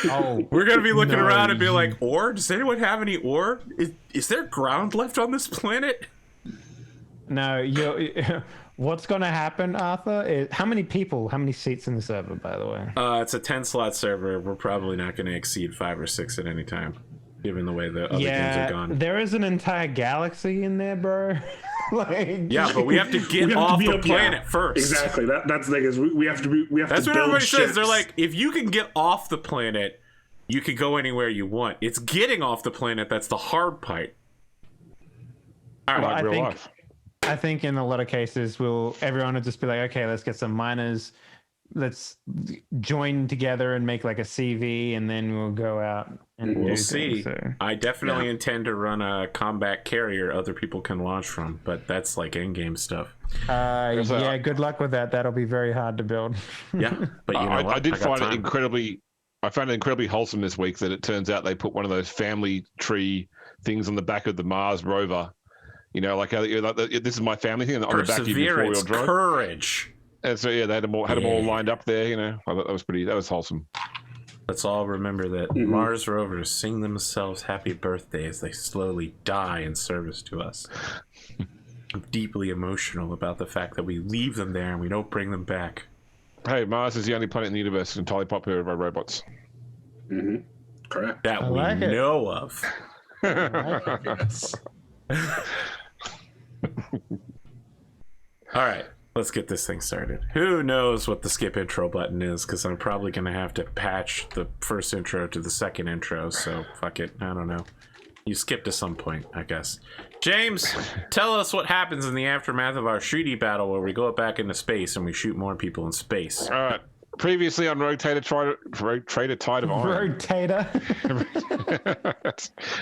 Oh, we're going to be looking around and be like, ore? Does anyone have any ore? Is there ground left on this planet? No, what's going to happen, Arthur, is how many seats in the server, by the way? It's a 10-slot server. We're probably not going to exceed 5 or 6 at any time, given the way the other games are gone. There is an entire galaxy in there, bro. Yeah, but we have to get off the planet first. Exactly. That's the thing is we have to That's to what build everybody ships. says. They're like, if you can get off the planet, you can go anywhere you want. It's getting off the planet that's the hard part. All right, I think in a lot of cases, everyone will just be like, okay, let's get some miners, let's join together and make like a CV, and then we'll go out and we'll see. Things, so. I definitely intend to run a combat carrier other people can launch from, but that's like in-game stuff. Yeah, good luck with that. That'll be very hard to build. Yeah, but you know what? I did find it incredibly. I found it incredibly wholesome this week that it turns out they put one of those family tree things on the back of the Mars rover. You know, like this is my family thing, and on the back of your four-wheel drive. Courage. And so yeah, they had them all lined up there. You know, I thought that was wholesome. Let's all remember that Mars rovers sing themselves happy birthday as they slowly die in service to us. I'm deeply emotional about the fact that we leave them there and we don't bring them back. Hey, Mars is the only planet in the universe that's entirely populated by robots. Mm-hmm. Correct. That we know of. Yes. All right, let's get this thing started. Who knows what the skip intro button is, because I'm probably going to have to patch the first intro to the second intro, so fuck it. I don't know. You skip to some point, I guess. James, tell us what happens in the aftermath of our shooty battle where we go back into space and we shoot more people in space. All right. Previously on Rotator Tide of Iron. Rotator.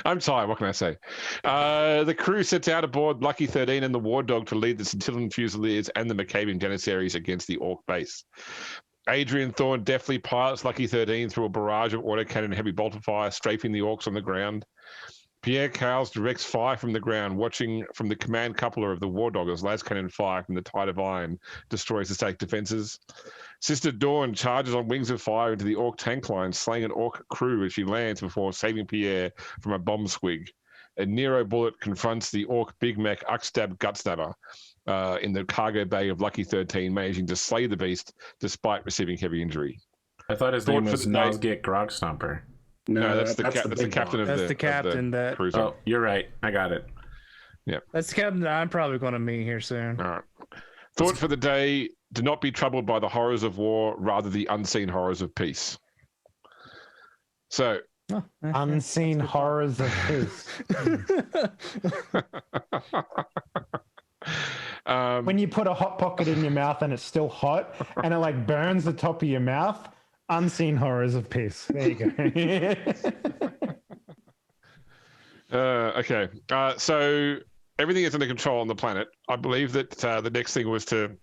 I'm tired. What can I say? The crew sets out aboard Lucky 13 and the War Dog to lead the Centillan Fusiliers and the Macabian Janissaries against the Orc base. Adrian Thorne deftly pilots Lucky 13 through a barrage of autocannon and heavy bolter fire, strafing the Orcs on the ground. Pierre Cowles directs fire from the ground, watching from the command coupler of the War Dog as las cannon fire from the Tide of Iron destroys the stake defenses. Sister Dawn charges on wings of fire into the Orc tank line, slaying an Orc crew as she lands before saving Pierre from a bomb squig. A Nero bullet confronts the Orc Big Mech Uckstab Gutsnapper in the cargo bay of Lucky 13, managing to slay the beast despite receiving heavy injury. I thought his name was Nosgit Grogstomper. No, that's the captain of that's the captain that cruiser. Oh, you're right. I got it. Yeah, that's the captain that I'm probably going to meet here soon. All right. Thought for the day: do not be troubled by the horrors of war, rather the unseen horrors of peace. So, unseen horrors of peace. When you put a hot pocket in your mouth and it's still hot, and it like burns the top of your mouth. Unseen horrors of peace. There you go. Okay. So everything is under control on the planet. I believe that the next thing was to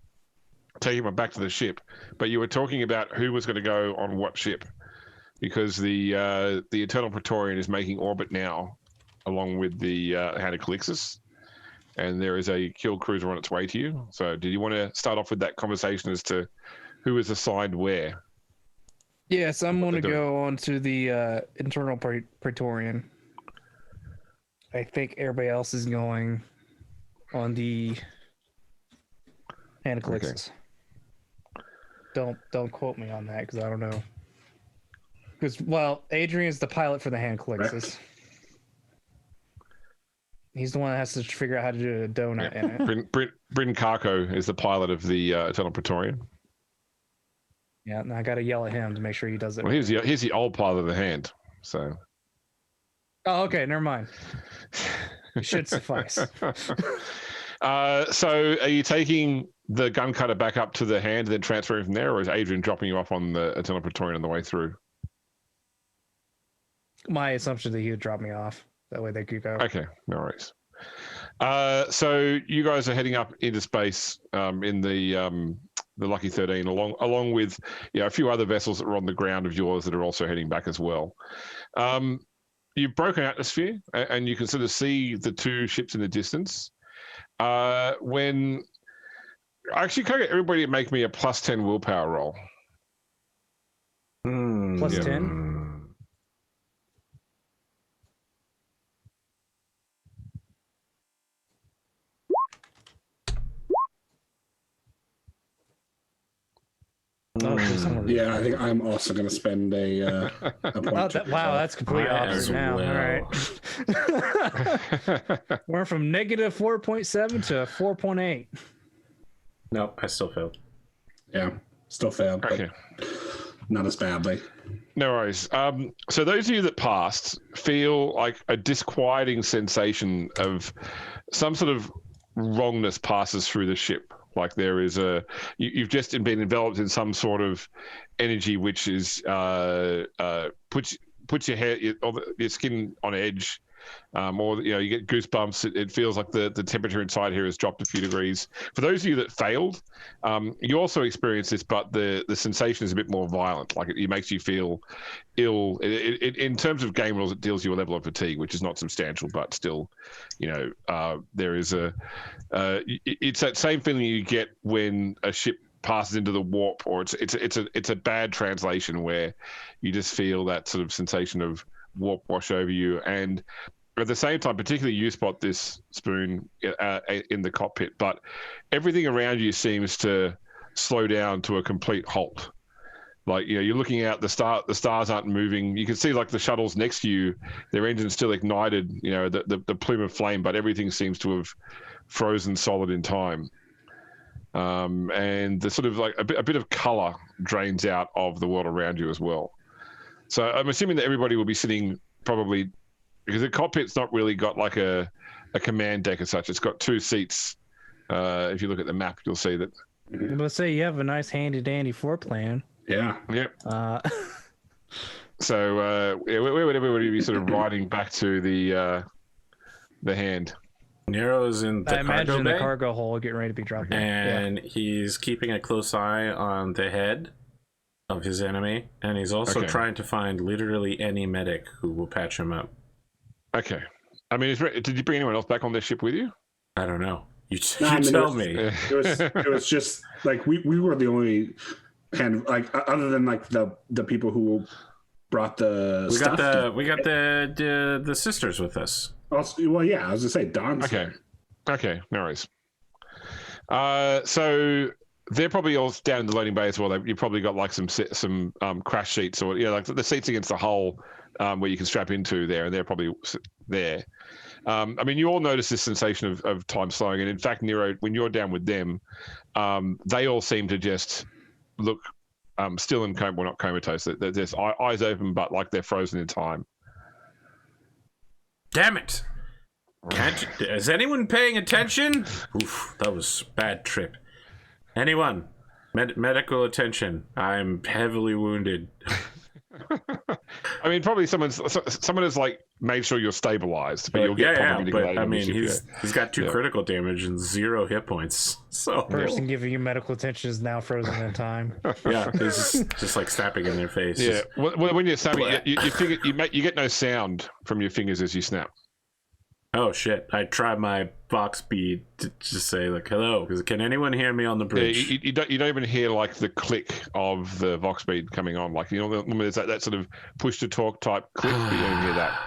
take him back to the ship, but you were talking about who was going to go on what ship, because the Eternal Praetorian is making orbit now, along with the Hand of Calixis, and there is a kill cruiser on its way to you. So, did you want to start off with that conversation as to who is assigned where? Yes, I'm going to go on to the Internal Praetorian. I think everybody else is going on the Hand of Calixis. Okay. Don't quote me on that because I don't know. Because Adrian's the pilot for the Hand of Calixis. Right. He's the one that has to figure out how to do a donut in it. Bryn Carco is the pilot of the Eternal Praetorian. Yeah, and I got to yell at him to make sure he does it. Well, he's the old pilot of the Hand, so. Oh, okay, never mind. It should suffice. So, are you taking the gun cutter back up to the Hand and then transferring from there, or is Adrian dropping you off on the Eternal Praetorian on the way through? My assumption is that he would drop me off. That way they could go. Okay, no worries. So you guys are heading up into space in the Lucky 13, along with a few other vessels that are on the ground of yours that are also heading back as well. You've broken atmosphere, and you can sort of see the two ships in the distance. When actually, can I get everybody to make me a +10 willpower roll? +10. Yeah, I think I'm also going to spend a point. Wow, that's completely opposite now. Well. All right. We're from -4.7 to 4.8. Nope, I still failed. Yeah, still failed, but not as badly. No worries. So those of you that passed feel like a disquieting sensation of some sort of wrongness passes through the ship. Like there is you've just been enveloped in some sort of energy which is puts your hair, your skin on edge, or you get goosebumps. It feels like the temperature inside here has dropped a few degrees. For those of you that failed, you also experience this, but the sensation is a bit more violent. Like it makes you feel ill. In terms of game rules, it deals you a level of fatigue, which is not substantial, but still, there is it's that same feeling you get when a ship passes into the warp, or it's a bad translation where you just feel that sort of sensation of warp wash over you. And at the same time, particularly you spot this, Spoon, in the cockpit, but everything around you seems to slow down to a complete halt. Like, you're looking out, the stars aren't moving. You can see like the shuttles next to you, their engine's still ignited, the plume of flame, but everything seems to have frozen solid in time. And the sort of like a bit of color drains out of the world around you as well. So I'm assuming that everybody will be sitting probably, because the cockpit's not really got like a command deck as such. It's got two seats. If you look at the map, you'll see that. Let's say you have a nice handy dandy floor plan. Yeah. Yep. So where would everybody be sort of riding back to the Hand? Nero's in the cargo bay, the cargo hole, getting ready to be dropped in. And he's keeping a close eye on the head of his enemy, and he's also trying to find literally any medic who will patch him up. Okay. I mean, did you bring anyone else back on this ship with you? I don't know. You I mean, tell me. It was just like we were the only hand, like other than like the people who brought the stuff. We got the sisters with us. Also, well, yeah, I was gonna say Don's. Okay, no worries. So they're probably all down in the loading bay as well. You probably got like some crash seats, or like the seats against the hull where you can strap into there, and they're probably there. I mean, you all notice this sensation of time slowing, and in fact, Nero, when you're down with them, they all seem to just look still in coma, well, not comatose. They're just eyes open, but like they're frozen in time. Damn it! Is anyone paying attention? Oof, that was a bad trip. Anyone? Medical attention. I'm heavily wounded. I mean, probably someone has like made sure you're stabilized, but you'll get probably. But I mean, he's got 2 critical damage and 0 hit points. So person giving you medical attention is now frozen in time. Yeah, he's just like snapping in their face. Yeah, well, when you're snapping, you get no sound from your fingers as you snap. Oh shit! I tried my Vox speed to just say like hello, because can anyone hear me on the bridge? Yeah, you don't even hear like the click of the Vox speed coming on. Like, you know, there's that sort of push to talk type click. But you don't hear that.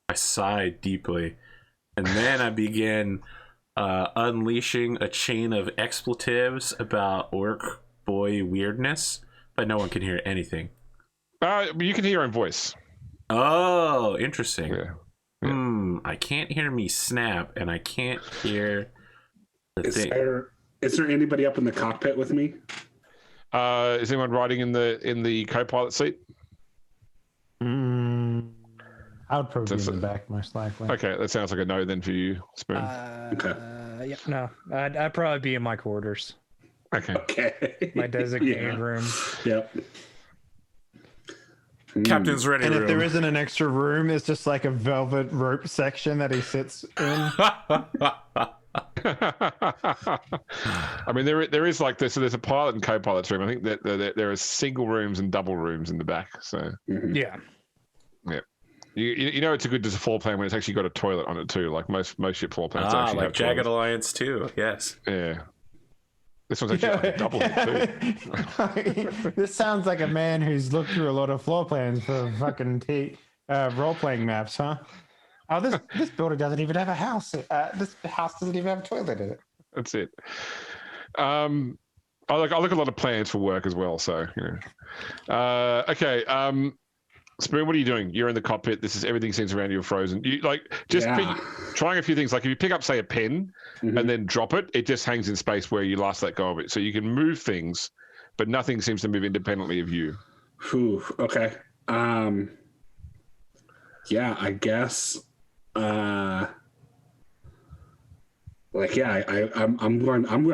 I sighed deeply, and then I began unleashing a chain of expletives about orc boy weirdness, but no one can hear anything. You can hear your own voice. Oh, interesting. Yeah. I can't hear me snap, and I can't hear the thing. Is there anybody up in the cockpit with me? Is anyone riding in the co-pilot seat? I would probably be in the back, most likely. Okay, that sounds like a no then for you, Spoon. Yeah, no, I'd probably be in my quarters. Okay. My designated room. Yep. Captain's ready. And room. if there isn't an extra room, it's just like a velvet rope section that he sits in. I mean, there is like this. So there's a pilot and co-pilot's room. I think that there are single rooms and double rooms in the back. So yeah. You know, it's a good floor plan when it's actually got a toilet on it too. Like most ship floor plans actually like have Jagged toilets. Alliance too. Yes. Yeah. This one's actually like double too. This sounds like a man who's looked through a lot of floor plans for fucking role-playing maps, huh? Oh, this building doesn't even have a house. This house doesn't even have a toilet in it. That's it. I look at a lot of plans for work as well. So, you know. Okay. Spoon, what are you doing? You're in the cockpit. Everything seems around you frozen. You trying a few things. Like if you pick up, say, a pen and then drop it, it just hangs in space where you last let go of it. So you can move things, but nothing seems to move independently of you. Whew, okay. Yeah, I guess. I'm going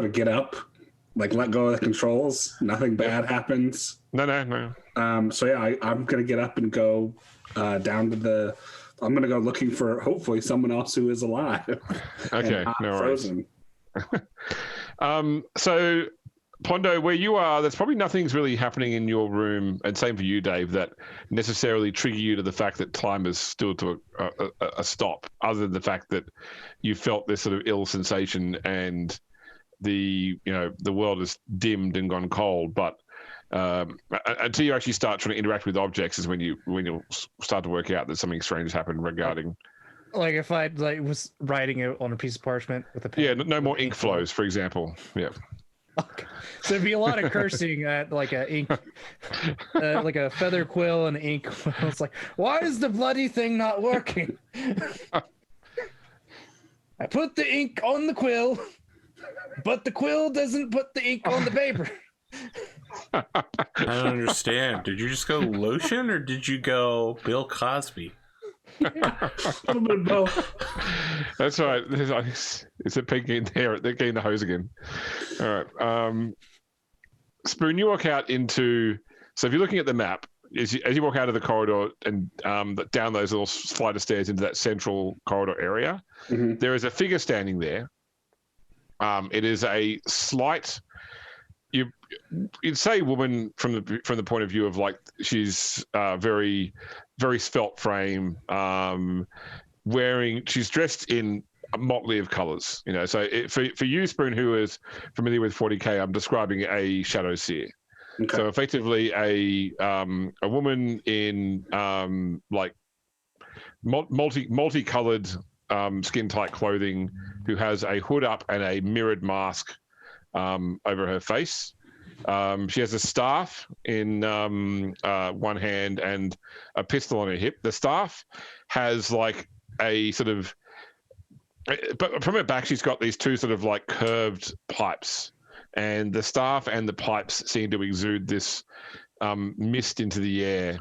to get up, like let go of the controls. Nothing bad happens. No. So yeah, I'm gonna get up and go down to I'm gonna go looking for hopefully someone else who is alive. Okay, no frozen. worries. So Pondo, where you are, there's probably nothing's really happening in your room, and same for you, Dave, that necessarily trigger you to the fact that time is still to a stop, other than the fact that you felt this sort of ill sensation and the world is dimmed and gone cold, but until you actually start trying to interact with objects is when you'll start to work out that something strange has happened regarding. Like if I was writing it on a piece of parchment with a pen. Yeah, no more ink flows, for example. Yeah. Okay. So there'd be a lot of cursing at like a ink, like a feather quill and ink quill. It's like, why is the bloody thing not working? I put the ink on the quill, but the quill doesn't put the ink on the paper. I don't understand. Did you just go lotion or did you go Bill Cosby? A little bit of both. That's right. It's a pig in there. They're getting the hose again. All right. Spoon, you walk out into. So if you're looking at the map, as you walk out of the corridor and down those little flight of stairs into that central corridor area, there is a figure standing there. It is a slight you'd say woman from the point of view of like she's very very svelte frame, she's dressed in a motley of colors, you know. So for you, Spoon, who is familiar with 40K, I'm describing a shadow seer. Okay. So effectively a woman in like multicolored skin tight clothing, who has a hood up and a mirrored mask over her face. She has a staff in one hand and a pistol on her hip. The staff has like a sort of, but from her back, she's got these two sort of like curved pipes, and the staff and the pipes seem to exude this mist into the air,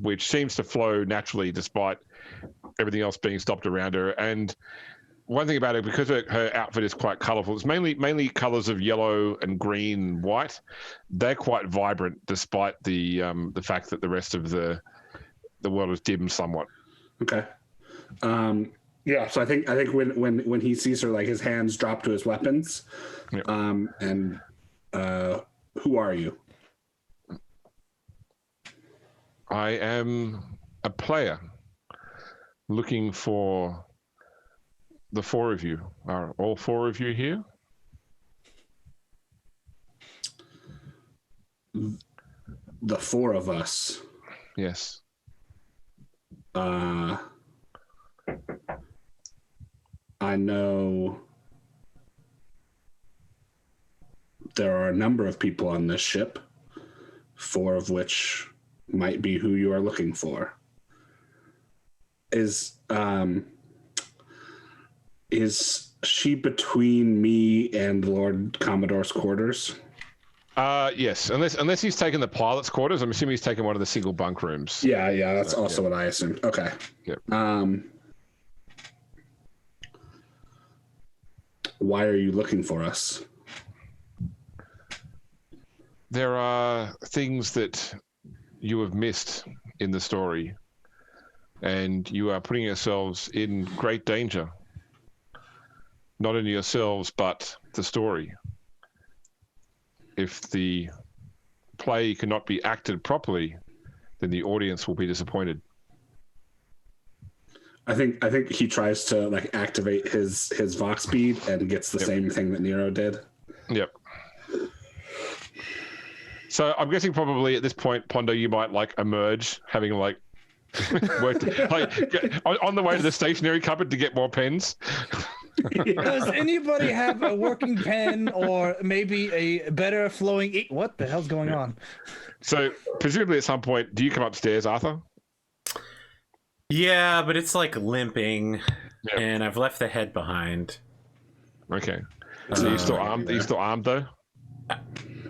which seems to flow naturally despite everything else being stopped around her. And one thing about it, because her outfit is quite colourful, it's mainly colours of yellow and green and white. They're quite vibrant, despite the fact that the rest of the world is dim somewhat. Okay. Yeah, so I think when he sees her, like his hands drop to his weapons. Yep. And who are you? I am a player looking for the four of you. Are all four of you here? The four of us. Yes. I know there are a number of people on this ship, four of which might be who you are looking for. Is she between me and Lord Commodore's quarters? Yes, unless he's taken the pilot's quarters. I'm assuming he's taken one of the single bunk rooms. Yeah, that's also what I assumed. Okay. Yep. Why are you looking for us? There are things that you have missed in the story, and you are putting yourselves in great danger. Not only yourselves, but the story. If the play cannot be acted properly, then the audience will be disappointed. I think he tries to like activate his Vox speed and gets the same thing that Nero did. Yep. So I'm guessing probably at this point, Pondo, you might like emerge, having like worked like on the way to the stationery cupboard to get more pens. Does anybody have a working pen or maybe a better flowing? What the hell's going on? So presumably at some point, do you come upstairs, Arthur? Yeah, but it's like limping, and I've left the head behind. Okay. So you still armed? Are you still armed though?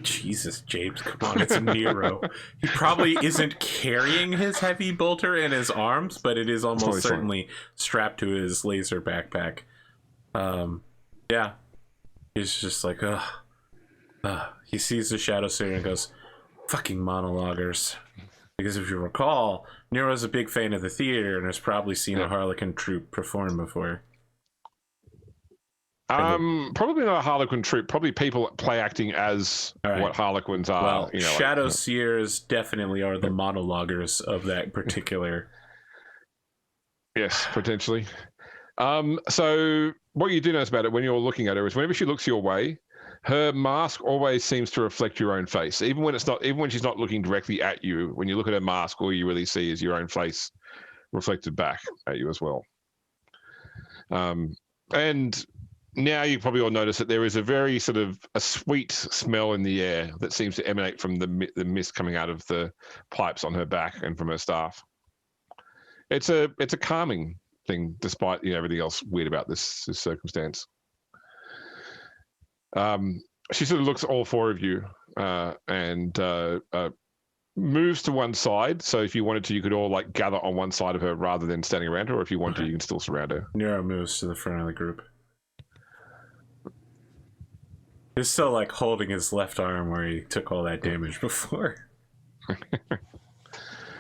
Jesus, James, come on, it's a Nero. He probably isn't carrying his heavy bolter in his arms, but it is almost certainly strapped to his laser backpack. Yeah. He's just like, he sees the Shadow Seer and goes, fucking monologuers. Because if you recall, Nero's a big fan of the theater and has probably seen a Harlequin troupe perform before. Probably not a Harlequin troupe. Probably people play acting as what Harlequins are. Well, you know, Shadow Seers definitely are the monologuers of that particular. Yes, potentially. So what you do notice about it when you're looking at her is whenever she looks your way, her mask always seems to reflect your own face. Even when she's not looking directly at you, when you look at her mask, all you really see is your own face reflected back at you as well. And now you probably all notice that there is a very sort of a sweet smell in the air that seems to emanate from the mist coming out of the pipes on her back and from her staff. It's a calming thing, despite everything else weird about this circumstance. She sort of looks at all four of you and moves to one side. So if you wanted to, you could all like gather on one side of her rather than standing around her. Or if you want to, you can still surround her. Nero moves to the front of the group. He's still like holding his left arm where he took all that damage before.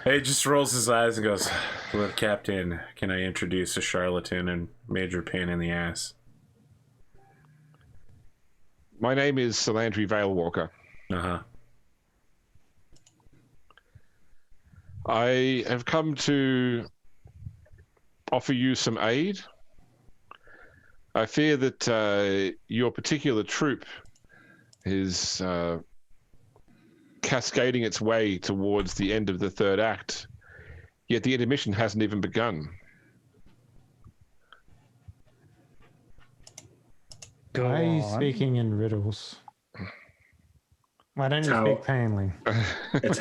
He just rolls his eyes and goes, "Lord Captain, can I introduce a charlatan and major pain in the ass?" My name is Salandri Veilwalker. Uh-huh. I have come to offer you some aid. I fear that your particular troop is cascading its way towards the end of the third act, yet the intermission hasn't even begun. Go Why are you on. speaking in riddles? Why don't you How- speak plainly? It's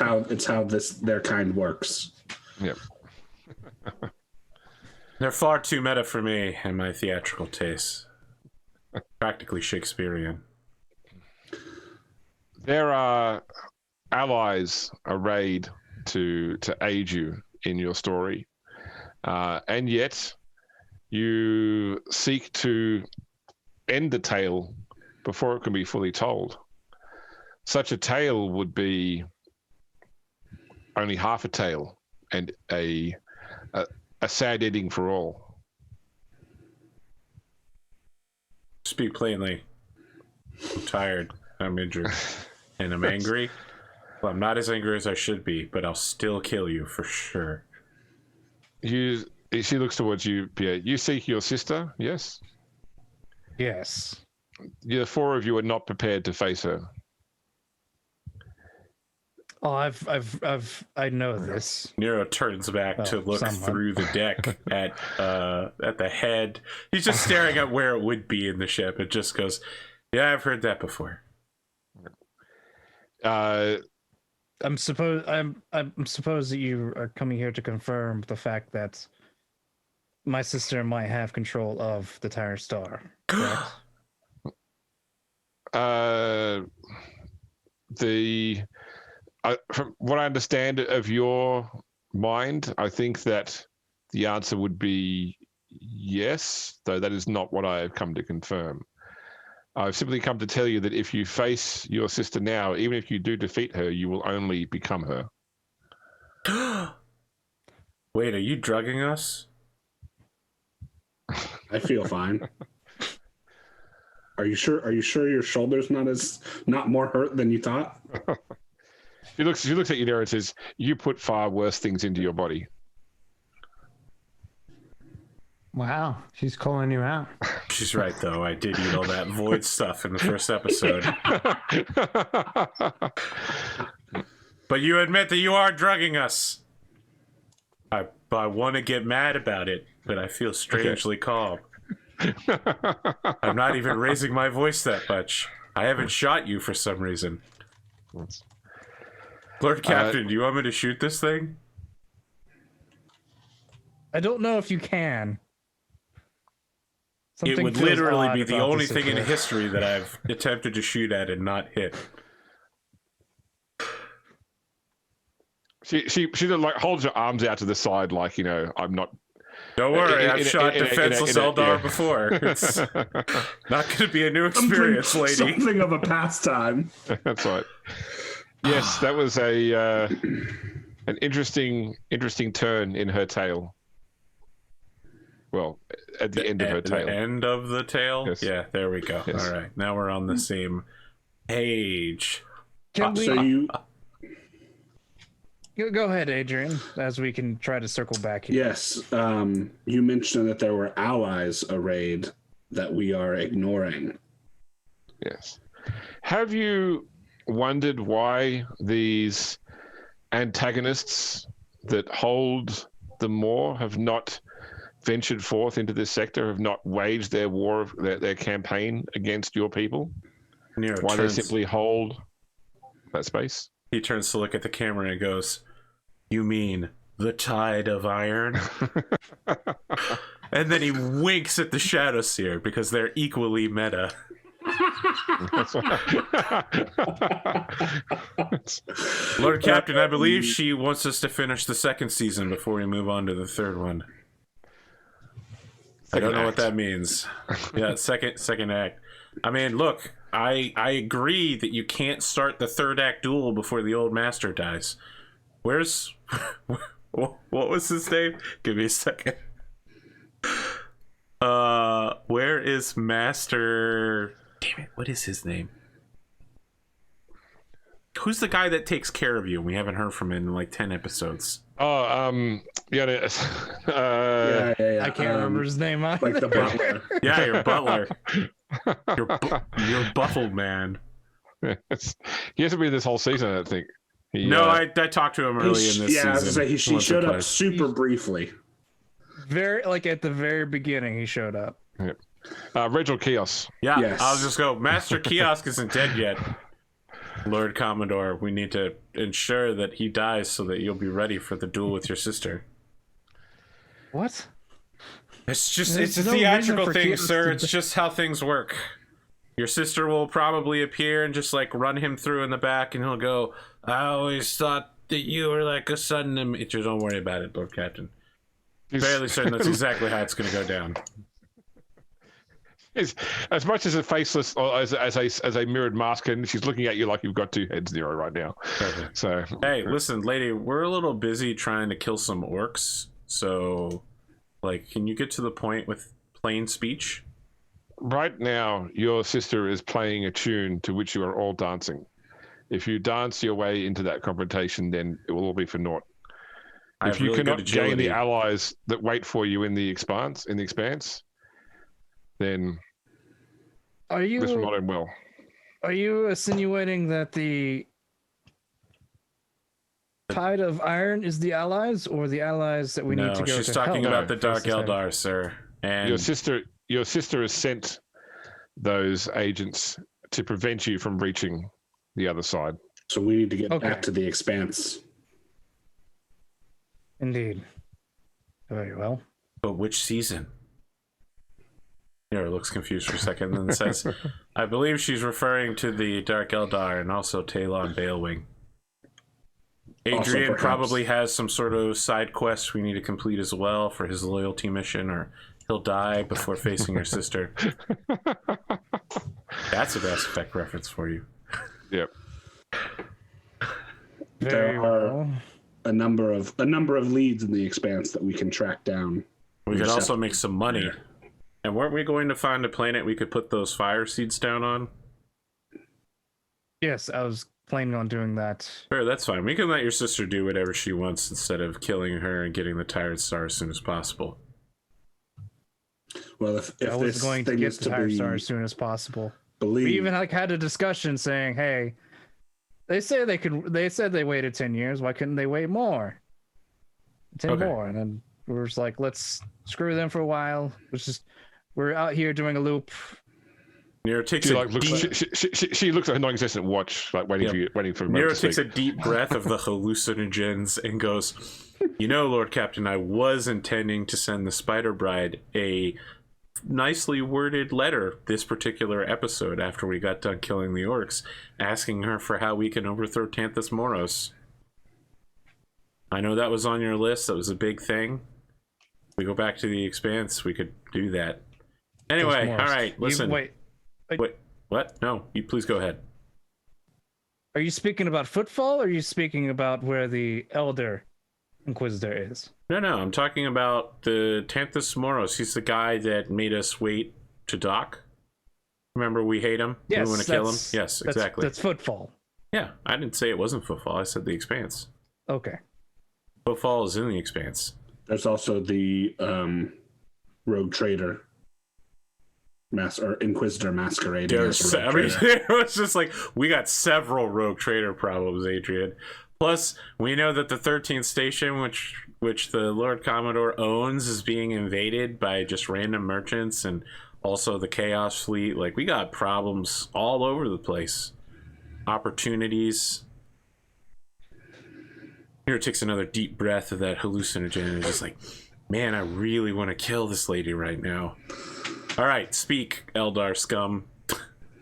how their kind works. Yep. They're far too meta for me and my theatrical tastes. Practically Shakespearean. There are allies arrayed to aid you in your story, and yet you seek to end the tale before it can be fully told. Such a tale would be only half a tale and a sad ending for all. Speak plainly. I'm tired. I'm injured. And I'm angry. Well, I'm not as angry as I should be, but I'll still kill you for sure. She looks towards you, Pierre. You seek your sister, yes? Yes. The four of you are not prepared to face her. Oh, I know this. Nero turns back to look someone. through the deck at the head. He's just staring at where it would be in the ship. It just goes, yeah, I've heard that before. I'm supposed that you are coming here to confirm the fact that my sister might have control of the Tyrant Star. Correct? From what I understand of your mind, I think that the answer would be yes, though that is not what I have come to confirm. I've simply come to tell you that if you face your sister now, even if you do defeat her, you will only become her. Wait, are you drugging us? I feel fine. Are you sure? Are you sure your shoulder's not more hurt than you thought? She looks at you there and says, "You put far worse things into your body." Wow, she's calling you out. She's right, though. I did eat all that void stuff in the first episode. But you admit that you are drugging us. I want to get mad about it, but I feel strangely calm. I'm not even raising my voice that much. I haven't shot you for some reason. Lord Captain, do you want me to shoot this thing? I don't know if you can. It Something would feels literally odd be the about only this thing in affair. history that I've attempted to shoot at and not hit. She like holds her arms out to the side, like, you know, I'm not. Don't worry, I've shot in a- defenseless in a- Eldar yeah. before. It's not going to be a new experience, lady. Something of a pastime. That's right. Yes, that was an interesting turn in her tale. Well, at the end of her tale. The end of the tale? Yes. Yeah, there we go. Yes. All right, now we're on the same page. Can we So you, go ahead, Adrian, as we can try to circle back here. yes, you mentioned that there were allies arrayed that we are ignoring. Yes. Have you wondered why these antagonists that hold the Maw have not ventured forth into this sector, have not waged their war, their campaign against your people? Nero Why turns, they simply hold that space? he turns to look at the camera and goes, "You mean the tide of iron?" And then he winks at the Shadow Seer because they're equally meta. Lord Captain, I believe she wants us to finish the second season before we move on to the third one. I don't know what that means. Yeah, second act. I mean, look, I agree that you can't start the third act duel before the old master dies. Where's what was his name? Give me a second. Where is Master damn it, what is his name? Who's the guy that takes care of you? We haven't heard from him in like 10 episodes. Oh, Yeah. I can't remember his name either. Like the butler. Yeah, your butler. Your buffle man. he hasn't been this whole season, I think. I talked to him early in this season. I was gonna say, he once or showed up twice. super briefly. Very like at the very beginning, he showed up. Reginald Kios. Yeah, Yes. I'll just go. Master Kiosk isn't dead yet, Lord Commodore. We need to ensure that he dies so that you'll be ready for the duel with your sister. What? It's just, There's it's a no theatrical reason for thing, Kios sir. to It's just how things work. Your sister will probably appear and just like run him through in the back, and he'll go, I always thought that you were like a son to me. Just don't worry about it, Lord Captain. Fairly certain that's exactly how it's going to go down. As much as a faceless or as a mirrored mask, and she's looking at you like you've got two heads, Nero, right now. Perfect. So Hey, listen, lady, we're a little busy trying to kill some orcs, so like, can you get to the point with plain speech? right now, your sister is playing a tune to which you are all dancing. If you dance your way into that confrontation, then it will all be for naught. I If have you really good cannot gain agility. the allies that wait for you in the expanse, then Are this will you not end well. are you insinuating that the Tide of Iron is the allies, or the allies that we need to go she's to talking hell? about the No, Dark face to face. Eldar, sir. And Your sister has sent those agents to prevent you from reaching the other side. So we need to get Okay. back to the Expanse. Indeed. Very well. but which season? Nero looks confused for a second and then says, I believe she's referring to the Dark Eldar and also Talon Balewing. Adrian perhaps. probably has some sort of side quest we need to complete as well for his loyalty mission, or he'll die before facing your sister. That's a Mass Effect reference for you. Yep. Very There are well. a number of leads in the Expanse that we can track down. We could just also have to- make some money. And weren't we going to find a planet we could put those fire seeds down on? Yes, I was planning on doing that. Sure, that's fine. We can let your sister do whatever she wants instead of killing her and getting the Tired Star as soon as possible. Well, if I was this going to thing get is the to Tire be Star as soon as possible. believed, We even had a discussion saying, "Hey, they say they could. They said they waited 10 years. Why couldn't they wait more? 10 Okay. more." And then we were just like, "Let's screw them for a while. We're out here doing a loop." Nero takes She a like looks. deep, She looks at her non-existent watch, like waiting Yep. for a moment Nero to takes speak. a deep breath of the hallucinogens and goes, "You know, Lord Captain, I was intending to send the Spider Bride a nicely worded letter this particular episode after we got done killing the orcs, asking her for how we can overthrow Tanthus Moros. I know that was on your list. That was a big thing. We go back to the Expanse, we could do that. Anyway, all right, listen. Wait, Wait, what? No, you please go ahead. are you speaking about Footfall, or are you speaking about where the Elder Inquisitor is? No, I'm talking about the Tanthus Moros. He's the guy that made us wait to dock. Remember, we hate him? Yes, We want to kill him? that's- Yes, exactly. That's Footfall. Yeah, I didn't say it wasn't Footfall. I said the Expanse. Okay. Footfall is in the Expanse. there's also the Rogue Trader, or Inquisitor masquerading as a Rogue Trader. It was just like, we got several Rogue Trader problems, Adrian. Plus, we know that the 13th station, which the Lord Commodore owns, is being invaded by just random merchants, and also the Chaos Fleet. Like, we got problems all over the place. Opportunities. Here takes another deep breath of that hallucinogen and is just like, man, I really want to kill this lady right now. All right, speak, Eldar scum.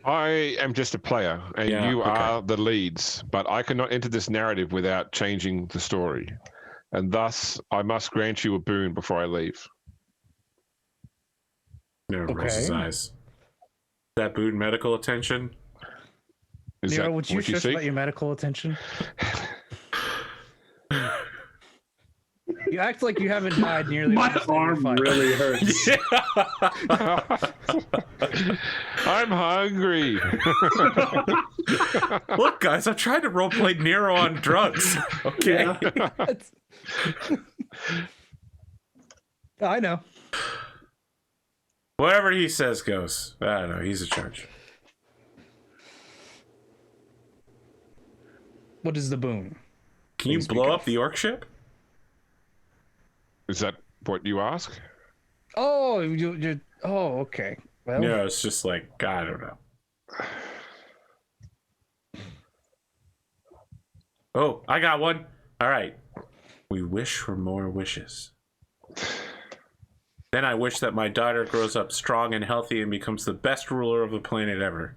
I am just a player, and Yeah, you okay. are the leads. But I cannot enter this narrative without changing the story, and thus I must grant you a boon before I leave. Nero rolls Okay. his eyes. That boon medical attention? Is Nero, that would you what you shush seek? about your medical attention? You act like you haven't died nearly. My once in arm every fight. really hurts. I'm hungry. Look, guys, I'm trying to roleplay Nero on drugs. Okay. Yeah. I know. Whatever he says goes. I don't know. He's in charge. What is the boon? Can you blow up the orc ship? Is that what you ask? Oh, you're. Oh, okay. Well, No, it's just like, I don't know. Oh, I got one. All right. We wish for more wishes. Then I wish that my daughter grows up strong and healthy and becomes the best ruler of the planet ever.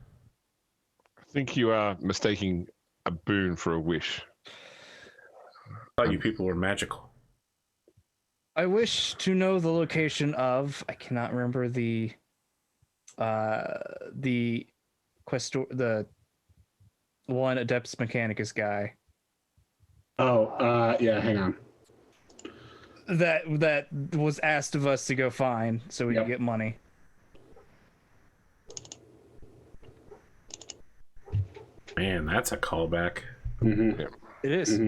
I think you are mistaking a boon for a wish. I thought you people were magical. I wish to know the location of. I cannot remember the questor, the one Adeptus Mechanicus guy. Oh, yeah. Hang on. That was asked of us to go find so we Yep. could get money. Man, that's a callback. Mm-hmm. It is.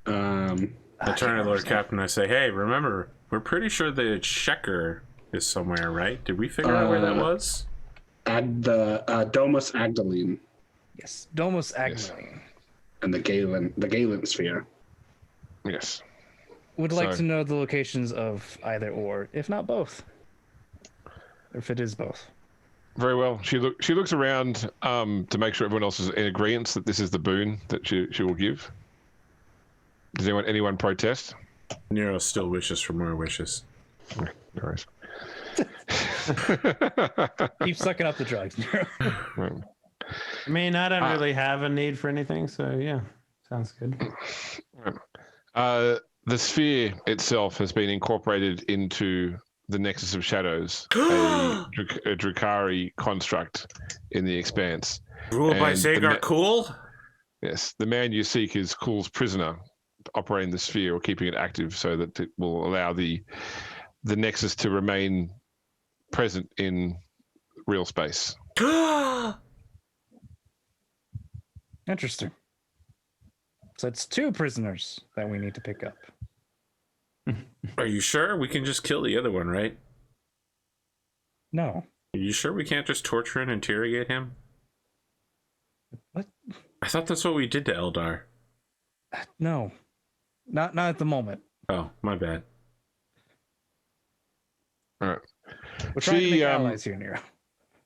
Mm-hmm. I turn to Lord Captain and I say, hey, remember, we're pretty sure the Sheker is somewhere, right? Did we figure out where that was? The Domus Agdaline Yes, Domus Agdaline. and the Galen sphere. Yes. Would like So- to know the locations of either or, if not both. Or if it is both. Very well. She looks around to make sure everyone else is in agreement that this is the boon that she will give. Does anyone protest? Nero still wishes for more wishes. No worries. Keep sucking up the drugs, Nero. I mean, I don't really have a need for anything, so yeah, sounds good. The sphere itself has been incorporated into the Nexus of Shadows, a Drakari construct in the Expanse. Ruled by And Zagar Cool? Yes, the man you seek is Cool's prisoner, operating the sphere or keeping it active so that it will allow the Nexus to remain present in real space. Interesting. So it's 2 prisoners that we need to pick up. Are you sure? We can just kill the other one, right? No. Are you sure we can't just torture and interrogate him? What? I thought that's what we did to Eldar. No. Not at the moment. Oh, my bad. All right. We're trying to She, make allies here, Nero.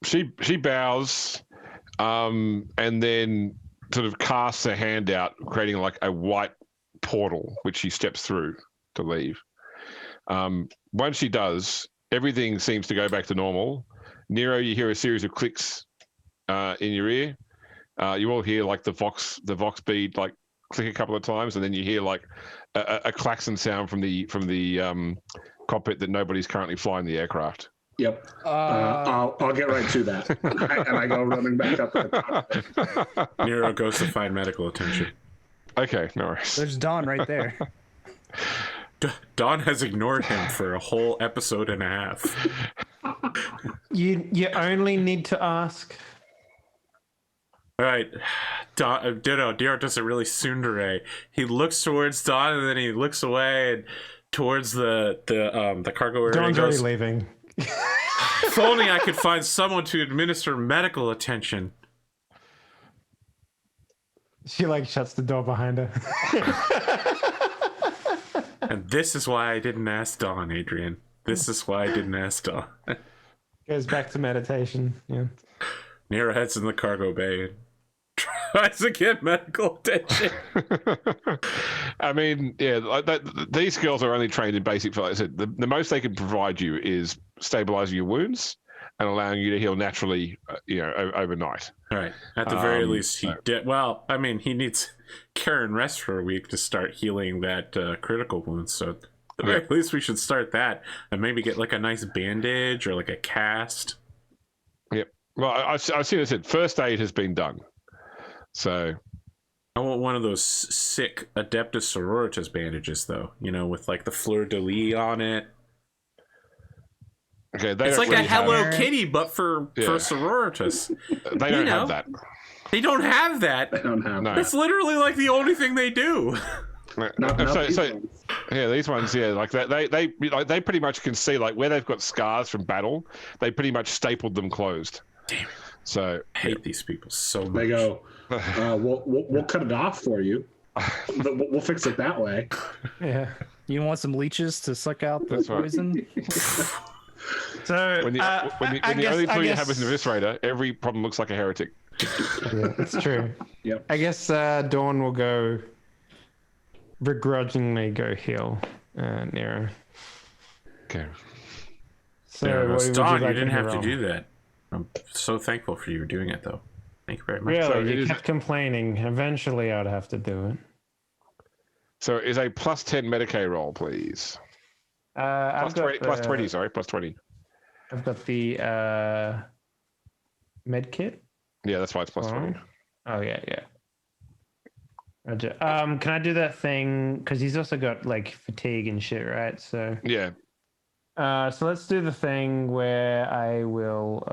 She bows, and then sort of casts her hand out, creating like a white portal, which she steps through to leave. Once she does, everything seems to go back to normal. Nero, you hear a series of clicks in your ear. You all hear like the Vox bead like click a couple of times, and then you hear like a klaxon sound from the cockpit that nobody's currently flying the aircraft. Yep. I'll get right to that. And I go running back up. Nero goes to find medical attention. Okay, no worries. There's Dawn right there. Dawn has ignored him for a whole episode and a half. You only need to ask. All right, Nero does a really tsundere. He looks towards Dawn and then he looks away and towards the cargo area. Dawn's and already goes, leaving. if only I could find someone to administer medical attention. She like shuts the door behind her. And this is why I didn't ask Dawn, Adrian. This is why I didn't ask Dawn. Goes back to meditation. Yeah. Nero heads in the cargo bay and tries to get medical attention. I mean, yeah, these girls are only trained in basic. Like I said, the most they can provide you is stabilizing your wounds and allowing you to heal naturally, overnight. All right. At the very least, he did. Well, I mean, he needs care and rest for a week to start healing that critical wound. So at the very least, we should start that and maybe get like a nice bandage or like a cast. Yep. Well, I've seen it said first aid has been done. So, I want one of those sick Adeptus Sororitas bandages, though. You know, with like the fleur de lis on it. Okay, It's like really a Hello Kitty, but for Sororitas. They don't have that. They don't have that. They don't have. No. That's literally like the only thing they do. These ones, like they pretty much can see like where they've got scars from battle. They pretty much stapled them closed. Damn it. So I hate these people so much. They go, we'll cut it off for you. We'll fix it that way. Yeah. You want some leeches to suck out the That's right. poison? So when the only tool you have is an eviscerator, every problem looks like a heretic. Yeah, it's true. Yep. I guess Dawn will go begrudgingly go heal Nero. Okay. So There what goes would Dawn, like you didn't me have to roll? do that. I'm so thankful for you doing it, though. Thank you very much. Really, So it you is- kept complaining. Eventually, I'd have to do it. So is a plus 10 Medicaid roll, please. I've got Plus 20, sorry, plus 20. I've got the med kit. Yeah, that's why it's plus 20. Oh yeah. Roger. Can I do that thing? Because he's also got like fatigue and shit, right? So Yeah. so let's do the thing where I will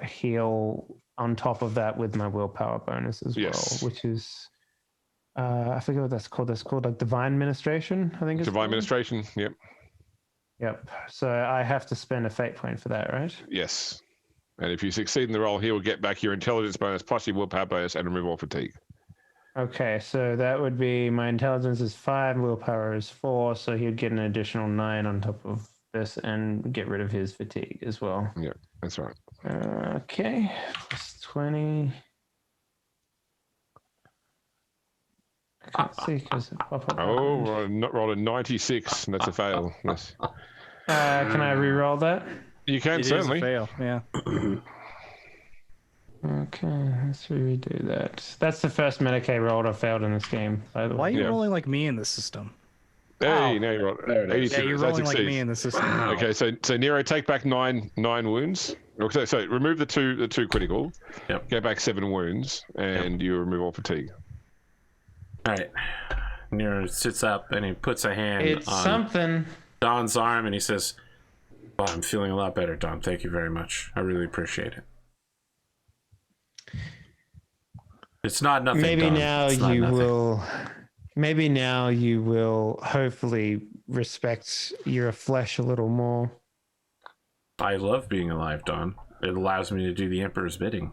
heal on top of that with my willpower bonus as Yes. well, which is I forget what that's called. That's called like divine administration, I think it's Divine called. administration. Yep. Yep. So I have to spend a fate point for that, right? Yes. And if you succeed in the roll, he will get back your intelligence bonus plus your willpower bonus and remove all fatigue. Okay, so that would be my intelligence is 5, willpower is 4, so he'd get an additional 9 on top of this and get rid of his fatigue as well. Yeah, that's right. Okay, plus 20. I can't see because it popped up. Oh, not rolled a 96. And that's a fail. Yes. Can I re-roll that? You can It is certainly. a fail. Yeah. Okay, let's redo that. That's the first Medicaid roll I failed in this game, by the Why are way. you Yeah. rolling like me in the system? Hey, no, you're right. There it is. Yeah, you're That rolling like succeeds. me in the system. Okay, so Nero, take back nine wounds. Okay, so remove the two critical. Yep. Get back 7 wounds, and you remove all fatigue. All right. Nero sits up and he puts a hand It's on something. Don's arm and he says, "Well, I'm feeling a lot better, Don. Thank you very much. I really appreciate it." It's not nothing. Maybe Don. now It's not you nothing. will. Maybe now you will hopefully respect your flesh a little more. I love being alive, Don. It allows me to do the Emperor's bidding.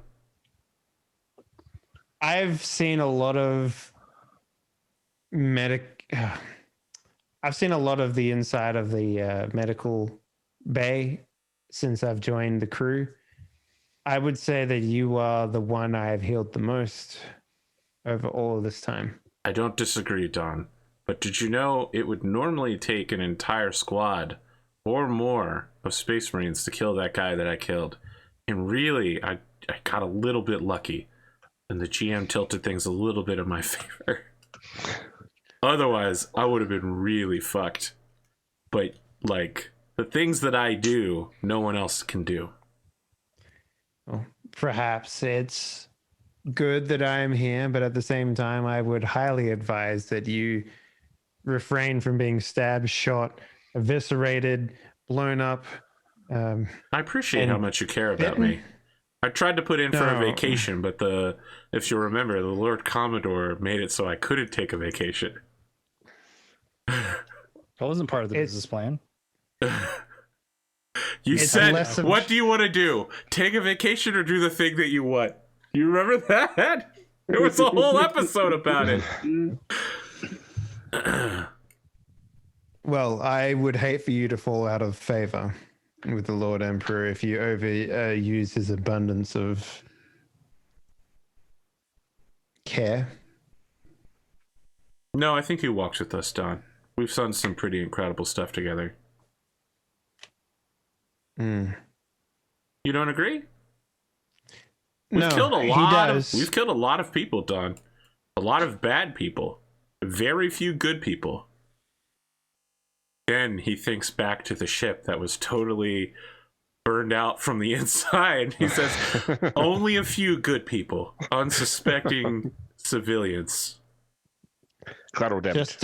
I've seen a lot of I've seen a lot of the inside of the medical bay since I've joined the crew. I would say that you are the one I have healed the most over all of this time. I don't disagree, Don. But did you know it would normally take an entire squad or more of Space Marines to kill that guy that I killed? And really, I got a little bit lucky. And the GM tilted things a little bit in my favor. Otherwise, I would have been really fucked. But, like, the things that I do, no one else can do. Well, perhaps it's good that I am here, but at the same time, I would highly advise that you refrain from being stabbed, shot, eviscerated, blown up. I appreciate And how much you care about bitten? me. I tried to put in for a No. vacation, but if you remember, the Lord Commodore made it so I couldn't take a vacation. That wasn't part of the It's- business plan. You It's said, less of- what do you want to do? Take a vacation or do the thing that you want? You remember that? There was a whole episode about it. Well, I would hate for you to fall out of favor with the Lord Emperor if you overuse his abundance of care. No, I think he walks with us, Don. We've done some pretty incredible stuff together. Mm. You don't agree? We've No, killed a he lot does. we've killed a lot of people, Don. A lot of bad people. Very few good people. Then he thinks back to the ship that was totally burned out from the inside. He says, only a few good people, unsuspecting civilians. collateral damage.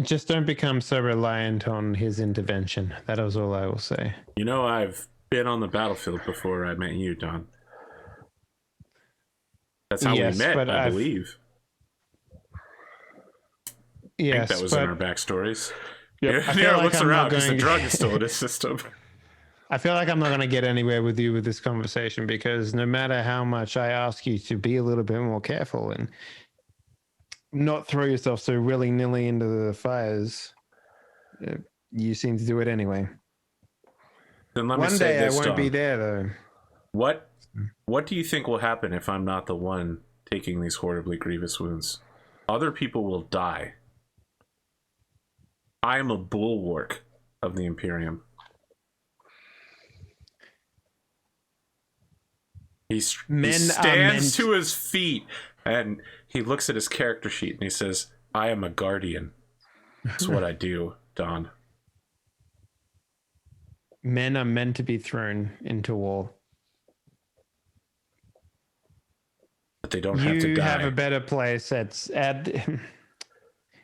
Just don't become so reliant on his intervention. That is all I will say. You know, I've been on the battlefield before I met you, Don. That's how we met, I believe. Yes, I think that was in our backstories. Yep. Nero looks around because the drug is still in his system. I feel like I'm not going to get anywhere with you with this conversation because no matter how much I ask you to be a little bit more careful and not throw yourself so willy-nilly into the fires, you seem to do it anyway. Then let me One say day this, I won't Don. be there, though. What do you think will happen if I'm not the one taking these horribly grievous wounds? Other people will die. I am a bulwark of the Imperium. He stands to his feet and he looks at his character sheet and he says, I am a guardian. That's what I do, Don. Men are meant to be thrown into war. But they don't have to die. You have a better place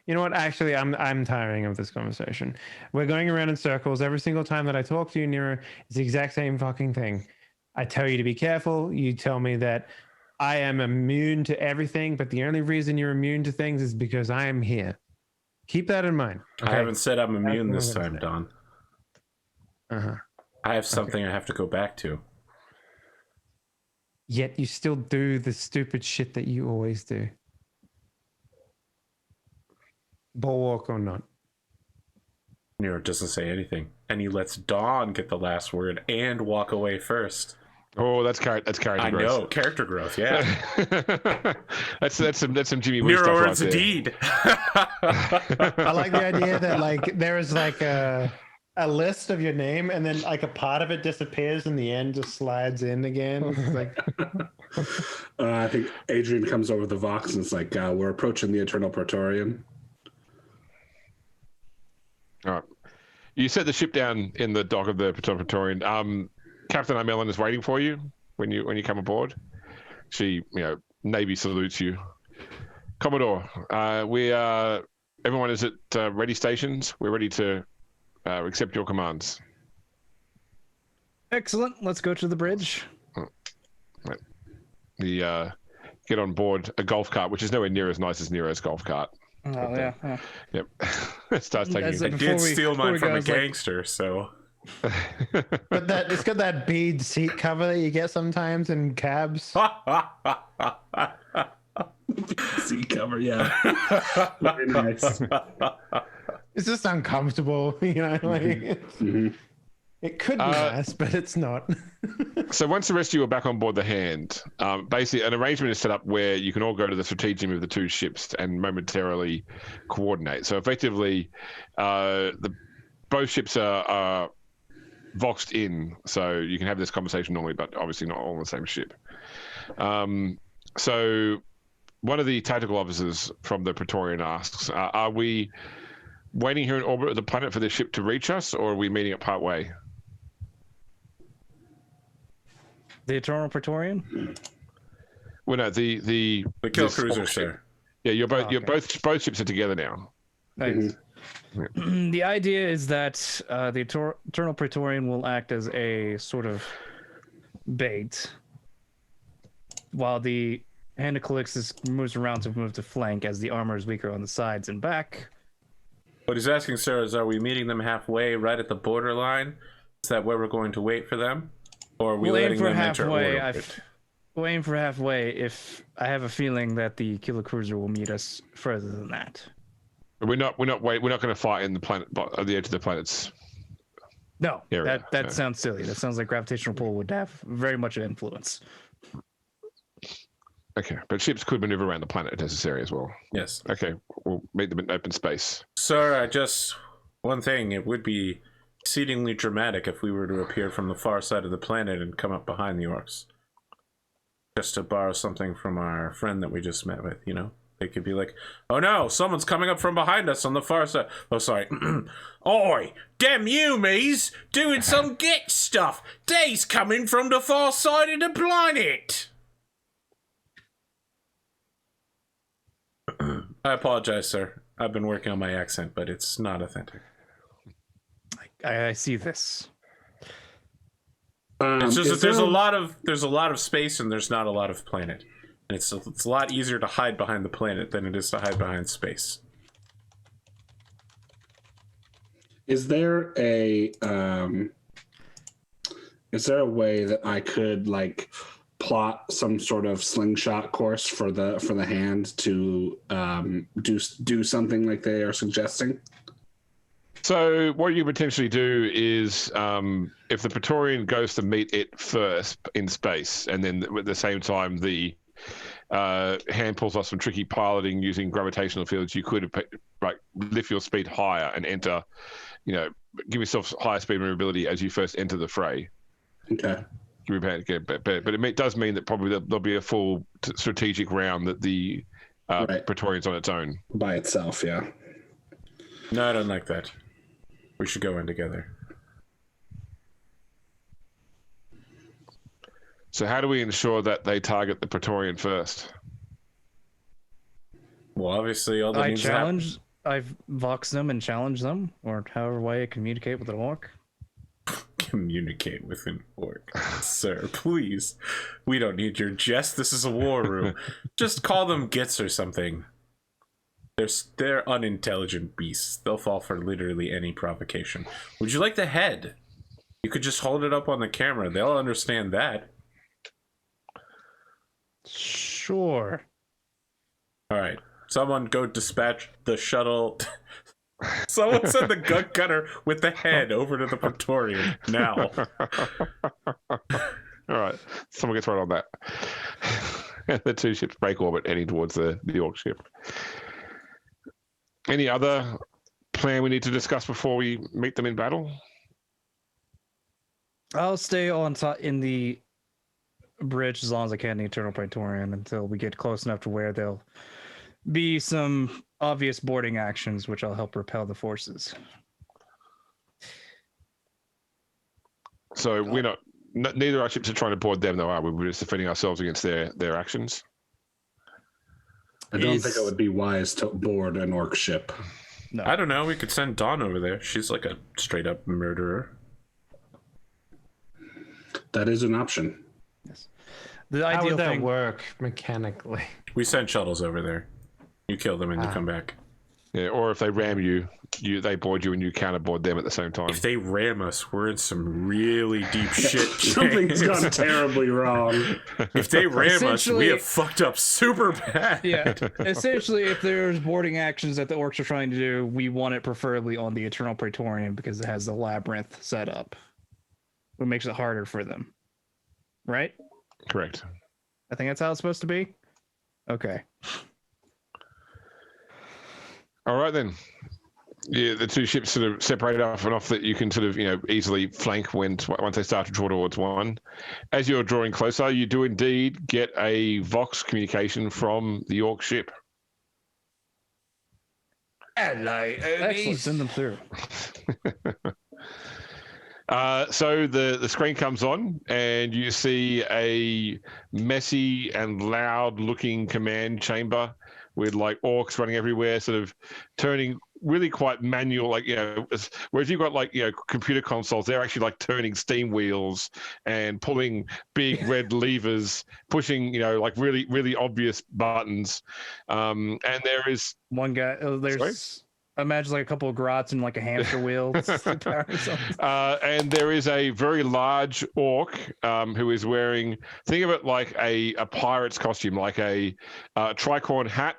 You know what? Actually, I'm tiring of this conversation. We're going around in circles. Every single time that I talk to you, Nero, it's the exact same fucking thing. I tell you to be careful. You tell me that I am immune to everything, but the only reason you're immune to things is because I am here. Keep that in mind. Okay? I haven't said I'm immune this time, Don. Uh-huh. I have something I have to go back to. Yet you still do the stupid shit that you always do. Bulwark or not. Nero doesn't say anything, and he lets Dawn get the last word and walk away first. Oh, that's character growth. I know, character growth. Yeah, that's some Jimmy Woo stuff Nero right words there. Indeed. I like the idea that like there is like a list of your name, and then like a part of it disappears, and the end just slides in again. It's like I think Adrian comes over the Vox and it's like, we're approaching the Eternal Praetorian. All right. You set the ship down in the dock of the Praetorian. Captain Armelin is waiting for you when you come aboard. She, Navy salutes you. Commodore, everyone is at ready stations. We're ready to accept your commands. Excellent. Let's go to the bridge. Right. Get on board a golf cart, which is nowhere near as nice as Nero's golf cart. Oh, yeah. Yep. Starts taking. I did steal mine from a gangster, so. But it's got that bead seat cover that you get sometimes in cabs. Seat cover, yeah. Very nice. It's just uncomfortable, It could be nice, but it's not. So once the rest of you are back on board the Hand, basically an arrangement is set up where you can all go to the stratagem of the two ships and momentarily coordinate. So effectively, both ships are voxed in, so you can have this conversation normally, but obviously not all on the same ship. So one of the tactical officers from the Praetorian asks, are we waiting here in orbit of the planet for the ship to reach us, or are we meeting at part way? The Eternal Praetorian? Well, no, the kill cruiser, sir. Yeah, you're both ships are together now. Nice. The idea is that the Eternal Praetorian will act as a sort of bait, while the Hand of Calixis moves around to move to flank as the armor is weaker on the sides and back. What he's asking, sir, is are we meeting them halfway, right at the borderline? Is that where we're going to wait for them? Or are we letting them enter orbit? We'll aim for halfway if I have a feeling that the killer cruiser will meet us further than that. We're not going to fight in the planet at the edge of the planet's No, area. that sounds silly. That sounds like gravitational pull would have very much an influence. Okay, but ships could maneuver around the planet if necessary as well. Yes. Okay, we'll meet them in open space. Sir, one thing, it would be exceedingly dramatic if we were to appear from the far side of the planet and come up behind the orcs. Just to borrow something from our friend that we just met with, They could be like, oh no, someone's coming up from behind us on the far side. Oh, sorry. Oi, damn you, me's doing some get stuff. They's coming from the far side of the planet. I apologize, sir. I've been working on my accent, but it's not authentic. I see this. It's just that there's a lot of space and there's not a lot of planet. And it's a lot easier to hide behind the planet than it is to hide behind space. Is there a way that I could like plot some sort of slingshot course for the hand to do something like they are suggesting? So what you potentially do is, if the Praetorian goes to meet it first in space, and then at the same time the hand pulls off some tricky piloting using gravitational fields, you could like lift your speed higher and enter, give yourself higher speed maneuverability as you first enter the fray. Okay. But it does mean that probably there'll be a full strategic round that the Praetorian's on its own. By itself, yeah. No, I don't like that. We should go in together. So how do we ensure that they target the Praetorian first? Well, obviously, all that needs to happen. I've voxed them and challenged them, or however way I communicate with an orc. Communicate with an orc, sir. Please, we don't need your jest. This is a war room. Just call them gits or something. They're unintelligent beasts. They'll fall for literally any provocation. Would you like the head? You could just hold it up on the camera. They'll understand that. Sure. All right. Someone go dispatch the shuttle. Someone send the gun cutter with the head over to the Praetorian now. All right. Someone gets right on that. The two ships break orbit heading towards the orc ship. Any other plan we need to discuss before we meet them in battle? I'll stay on top in the bridge as long as I can, the Eternal Praetorian, until we get close enough to where there'll be some obvious boarding actions, which will help repel the forces. So we're neither of our ships are trying to board them, though, are we? We're just defending ourselves against their actions. I don't think it would be wise to board an orc ship. No. I don't know. We could send Dawn over there. She's like a straight up murderer. That is an option. Yes. The How ideal would that thing work mechanically? We send shuttles over there. You kill them and you come back. Yeah, or if they ram you, they board you and you counterboard them at the same time. If they ram us, we're in some really deep shit. Something's gone terribly wrong. If they ram us, we have fucked up super bad. Yeah. Essentially, if there's boarding actions that the orcs are trying to do, we want it preferably on the Eternal Praetorian because it has the labyrinth set up. What makes it harder for them. Right? Correct. I think that's how it's supposed to be. Okay. All right, then. Yeah, the two ships sort of separate off enough that you can sort of, easily flank once they start to draw towards one. As you're drawing closer, you do indeed get a Vox communication from the orc ship. Hello, excellent. Send them through. So the screen comes on and you see a messy and loud looking command chamber with like orcs running everywhere, sort of turning really quite manual, whereas you've got computer consoles, they're actually like turning steam wheels and pulling big red levers, pushing, really, really obvious buttons. And there is one guy, there's... Imagine like a couple of grots and like a hamster wheel. And there is a very large orc who is wearing, think of it like a pirate's costume, like a tricorn hat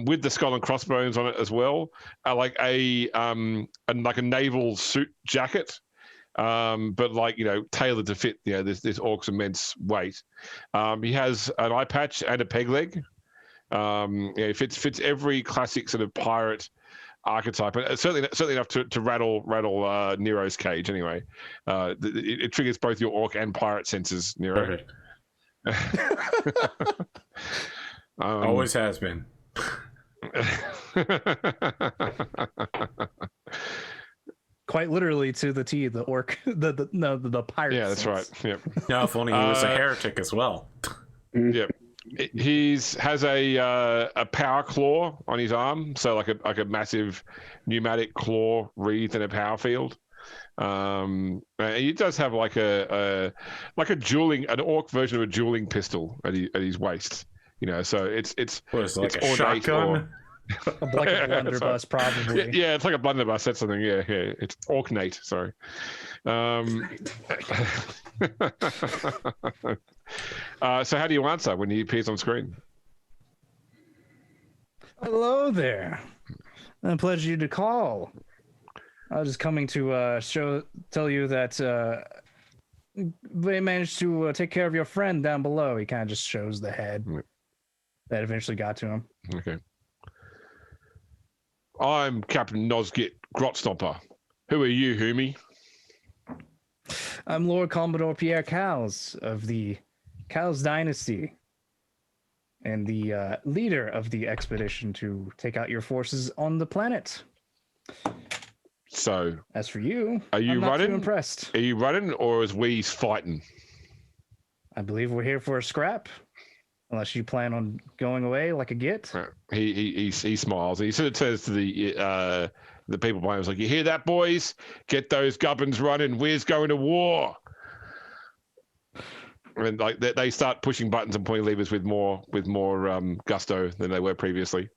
with the skull and crossbones on it as well, like a naval suit jacket, but tailored to fit this orc's immense weight. He has an eye patch and a peg leg. It fits every classic sort of pirate archetype, but certainly enough to rattle Nero's cage. Anyway, it triggers both your orc and pirate senses, Nero. Always has been. Quite literally to the T, the orc, the pirate. Yeah, that's right. Yeah. No, if only he was a heretic as well. Yeah. has a power claw on his arm, so like a massive pneumatic claw wreathed in a power field. And he does have like an orc version of a dueling pistol at his waist. You know, so it's like a ornate shotgun. Like a blunderbuss, probably. Yeah, it's like a blunderbuss. That's something. Yeah. It's orcnate. Sorry. So how do you answer when he appears on screen? Hello there. A pleasure to call. I was just coming to tell you that they managed to take care of your friend down below. He kind of just shows the head that eventually got to him. Okay. I'm Captain Nosgit Grotstomper. Who are you, Humi? I'm Lord Commodore Pierre Cowles of the Cowles Dynasty and the leader of the expedition to take out your forces on the planet. So, as for you, are you I'm not running? too impressed. Are you running, or is Wee's fighting? I believe we're here for a scrap, unless you plan on going away like a git. He smiles. He sort of turns to the people behind him. He's like, "You hear that, boys? Get those gubbins running. We's going to war." And like they start pushing buttons and pulling levers with more gusto than they were previously.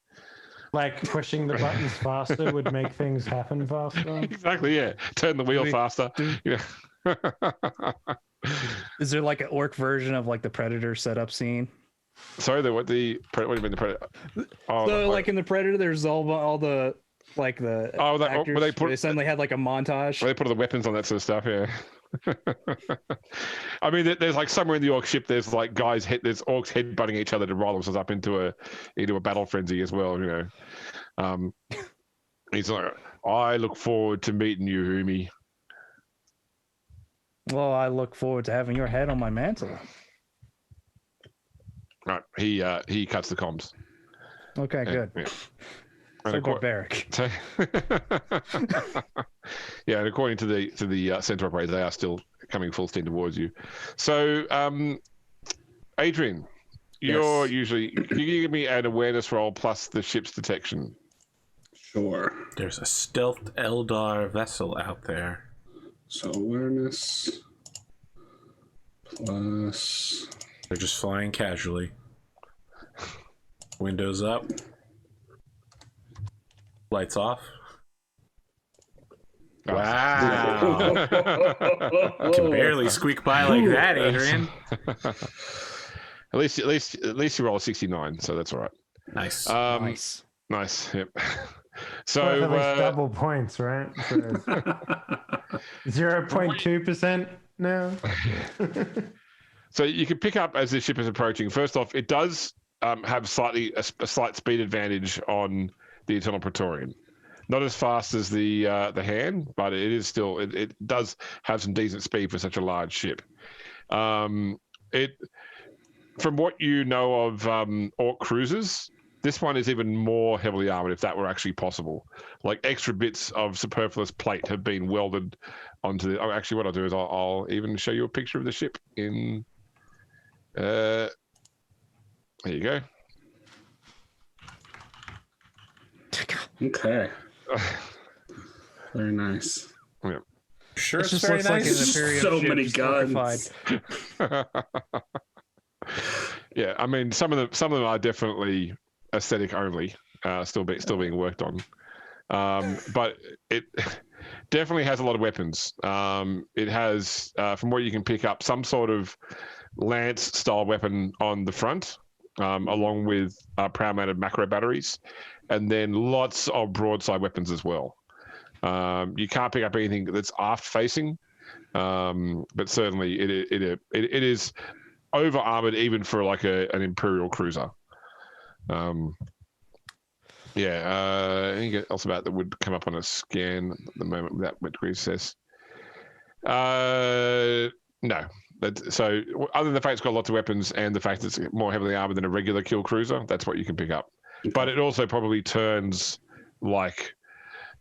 Like pushing the buttons faster would make things happen faster. Exactly. Yeah. Turn the wheel faster. Yeah. Is there like an orc version of like the Predator setup scene? Sorry, what do you mean the Predator? Oh, so like in the Predator, there's all the like the actors, they suddenly had like a montage. They put all the weapons on that sort of stuff. Yeah. I mean, there's like somewhere in the orc ship, there's like there's orcs headbutting each other to roll themselves up into a battle frenzy as well. You know, he's like, I look forward to meeting you, Humi. Well, I look forward to having your head on my mantle. Right, he cuts the comms. Okay, good. Yeah. So barbaric. Yeah, and according to the center operators, they are still coming full steam towards you. So, Adrian, you're usually. Can you give me an awareness roll plus the ship's detection? Sure. There's a stealthed Eldar vessel out there. So awareness plus. They're just flying casually. Windows up. Lights off. Wow. Can barely squeak by like that, Adrian. At least you roll a 69, so that's all right. Nice. Nice. Yep. So at least double points, right? So 0.2% now. So you can pick up as the ship is approaching. First off, it does have a slight speed advantage on the Eternal Praetorian. Not as fast as the Hand, but it is still it does have some decent speed for such a large ship. From what you know of orc cruisers, this one is even more heavily armored, if that were actually possible. Like extra bits of superfluous plate have been welded onto the. Oh, actually, what I'll do is I'll even show you a picture of the ship in. There you go. Okay. Very nice. Yeah. Sure, it just very looks nice. like an Imperium So ship many just guns. Yeah, I mean, some of them are definitely aesthetic only, still being worked on. But it definitely has a lot of weapons. It has, from what you can pick up, some sort of lance-style weapon on the front, along with prow-mounted macro batteries, and then lots of broadside weapons as well. You can't pick up anything that's aft-facing, but certainly it is over-armored even for like an Imperial cruiser. Anything else about that would come up on a scan at the moment without what degree says? No. So other than the fact it's got lots of weapons and the fact it's more heavily armored than a regular kill cruiser, that's what you can pick up. But it also probably turns like,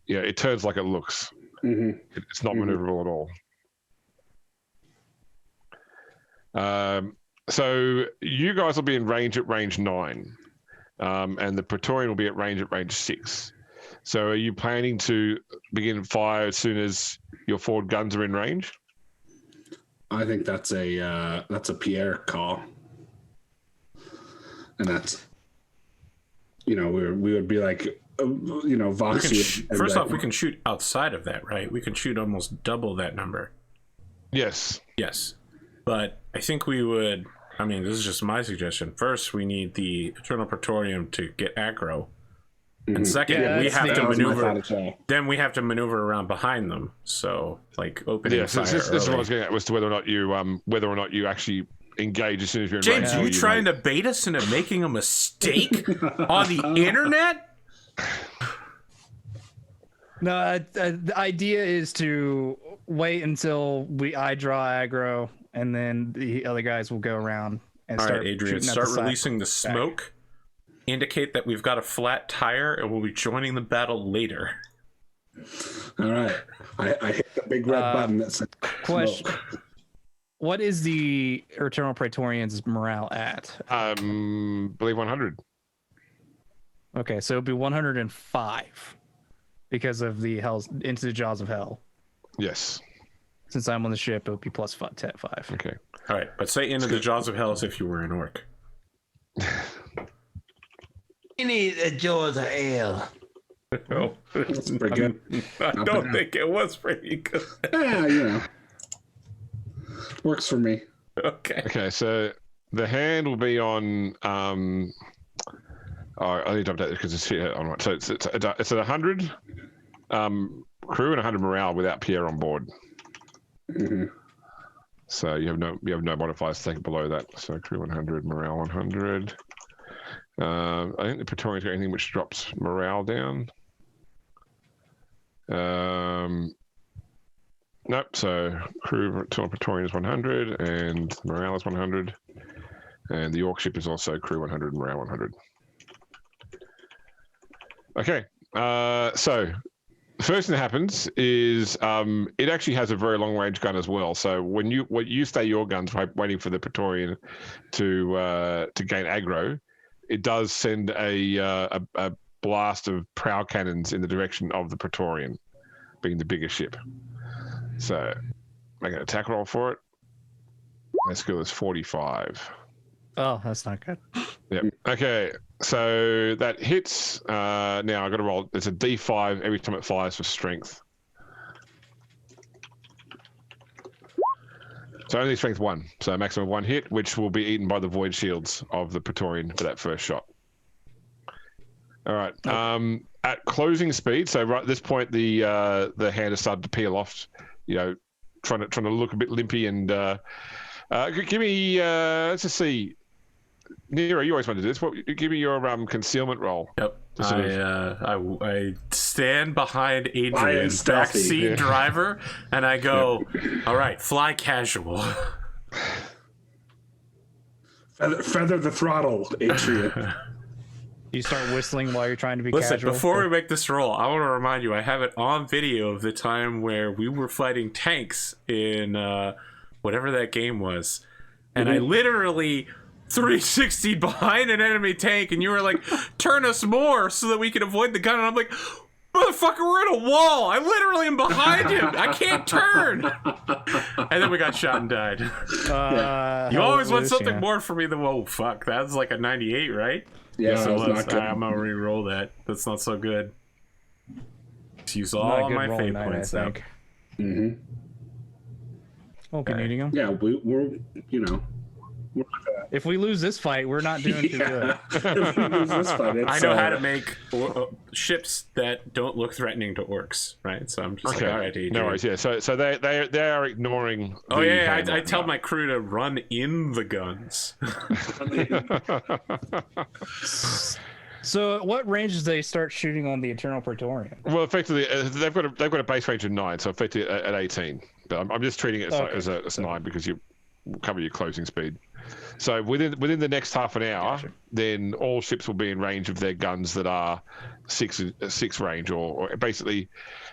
it turns like it looks. Mm-hmm. It's not maneuverable at all. So you guys will be in range at range 9, and the Praetorian will be at range 6. So are you planning to begin fire as soon as your forward guns are in range? I think that's a Pierre call, and that's, we would be like, Voxy. First off, we can shoot outside of that, right? We can shoot almost double that number. Yes. Yes, but I think we would. I mean, this is just my suggestion. First, we need the Eternal Praetorian to get aggro. And second, we have to maneuver. Then we have to maneuver around behind them. So, like, opening fire. This is what I was getting at, was to whether or not you actually engage as soon as you're in range. James, are you trying to bait us into making a mistake on the internet? No, the idea is to wait until I draw aggro, and then the other guys will go around and All start. right, Adrian, start releasing the smoke. Indicate that we've got a flat tire, and we'll be joining the battle later. All right, I hit the big red button that says question. Smoke. What is the Eternal Praetorian's morale at? Believe 100. Okay, so it'd be 105 because of the into the jaws of hell. Yes. Since I'm on the ship, it would be plus 5. Okay. All right, but say into the jaws of hell as if you were an orc. You need a jaws of hell. Oh, That's pretty good. I don't think it was pretty good. Yeah, works for me. Okay. Okay, so the hand will be on. I need to update this because it's here. On so it's at 100 crew and 100 morale without Pierre on board. Mm-hmm. So you have no modifiers to take it below that. So crew 100, morale 100. I think the Praetorian's got anything which drops morale down. Nope. So crew Praetorian is 100 and morale is 100, and the York ship is also crew 100, morale 100. Okay. So the first thing that happens is it actually has a very long range gun as well. So when you stay your guns waiting for the Praetorian to gain aggro, it does send a blast of prow cannons in the direction of the Praetorian, being the bigger ship. So make an attack roll for it. My skill is 45. Oh, that's not good. Yep. Okay, so that hits. Now I got to roll. It's a D5 every time it fires for strength. So only strength 1. So a maximum of 1 hit, which will be eaten by the void shields of the Praetorian for that first shot. All right. Okay. At closing speed, so right at this point, the hand has started to peel off. Trying to look a bit limpy and give me. Let's just see. Nero, you always want to do this. Give me your concealment roll. Yep. I stand behind Adrian, backseat driver, and I go, all right, fly casual. Feather the throttle, Adrian. You start whistling while you're trying to be Listen, casual. before we make this roll, I want to remind you, I have it on video of the time where we were fighting tanks in whatever that game was. And I literally 360'd behind an enemy tank, and you were like, turn us more so that we can avoid the gun. And I'm like, motherfucker, we're in a wall. I literally am behind him. I can't turn. And then we got shot and died. You always want something more from me than, whoa, fuck. That's like a 98, right? Yeah, so not good. I'm gonna re-roll that. That's not so good. Let's use all my fate points now. Mm-hmm. Okay. Needing them. Yeah, we're if we lose this fight, we're not doing too good. If we lose this fight, I know how to make ships that don't look threatening to orcs, right? So I'm just like, all right, Adrian. No worries. Yeah. So they are ignoring. Oh yeah, I tell my crew to run in the guns. So at what range do they start shooting on the Eternal Praetorian? Well, effectively, they've got a base range of 9, so effectively at 18. But I'm just treating it as a 9 because you cover your closing speed. So within the next half an hour, then all ships will be in range of their guns that are 6 range, or basically,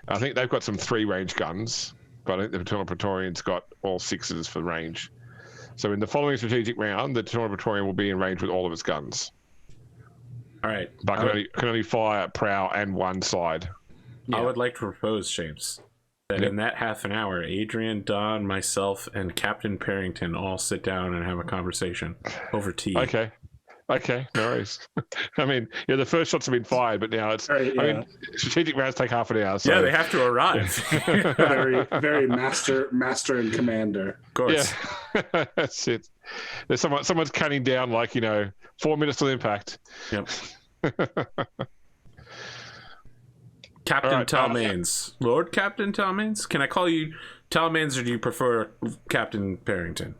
I think they've got some 3 range guns, but I think the Eternal Praetorian's got all 6s for range. So in the following strategic round, the Toronto Praetorian will be in range with all of its guns. All right. But can only fire prow and one side. I would like to propose, James, that in that half an hour, Adrian, Don, myself, and Captain Parrington all sit down and have a conversation over tea. Okay, no worries. I mean, the first shots have been fired, but now it's. Right, yeah. I mean, strategic rounds take half an hour. So. Yeah, they have to arrive. Very, very master and commander. Of course. Yeah, that's it. There's someone's counting down 4 minutes till impact. Yep. Captain Talmains. Lord Captain Talmains? Can I call you Talmains, or do you prefer Captain Parrington?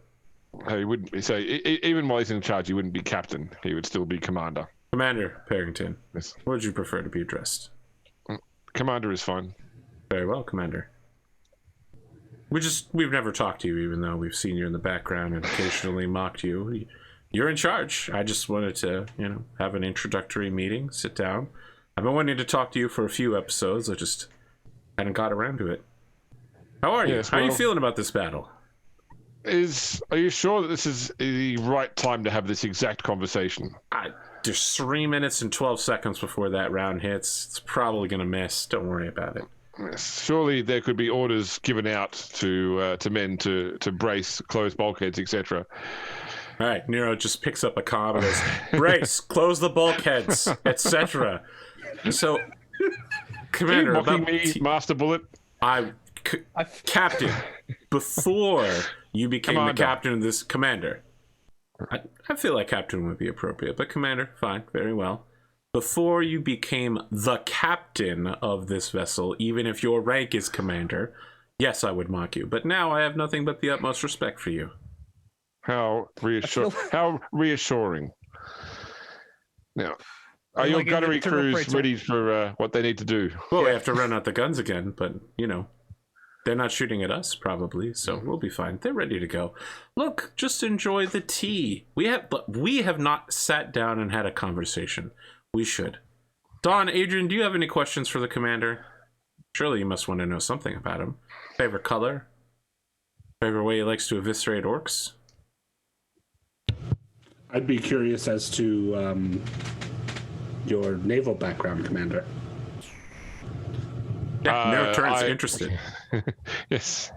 He wouldn't be. So even while he's in charge, he wouldn't be captain. He would still be commander. Commander Parrington. Yes. What would you prefer to be addressed? Commander is fine. Very well, Commander. We've never talked to you, even though we've seen you in the background and occasionally mocked you. You're in charge. I just wanted to, have an introductory meeting, sit down. I've been wanting to talk to you for a few episodes. I just hadn't got around to it. How are you? Yes, How are you feeling about this battle? Are you sure that this is the right time to have this exact conversation? There's 3 minutes and 12 seconds before that round hits. It's probably going to miss. Don't worry about it. Surely there could be orders given out to men to brace, close bulkheads, etc. All right, Nero just picks up a comm and goes, brace, close the bulkheads, etc. So, Commander, mocking me, Master Bullet. Captain, before you became the captain of this, Commander, I feel like Captain would be appropriate, but Commander, fine, very well. Before you became the captain of this vessel, even if your rank is Commander, yes, I would mock you. But now I have nothing but the utmost respect for you. How reassuring. Now, are your gunnery crews ready for what they need to do? Well, we have to run out the guns again, but, they're not shooting at us, probably, so we'll be fine. They're ready to go. Look, just enjoy the tea. We have not sat down and had a conversation. We should. Don, Adrian, do you have any questions for the Commander? Surely you must want to know something about him. Favorite color? Favorite way he likes to eviscerate orcs? I'd be curious as to your naval background, Commander. Yeah, Nero turns interested. Yes.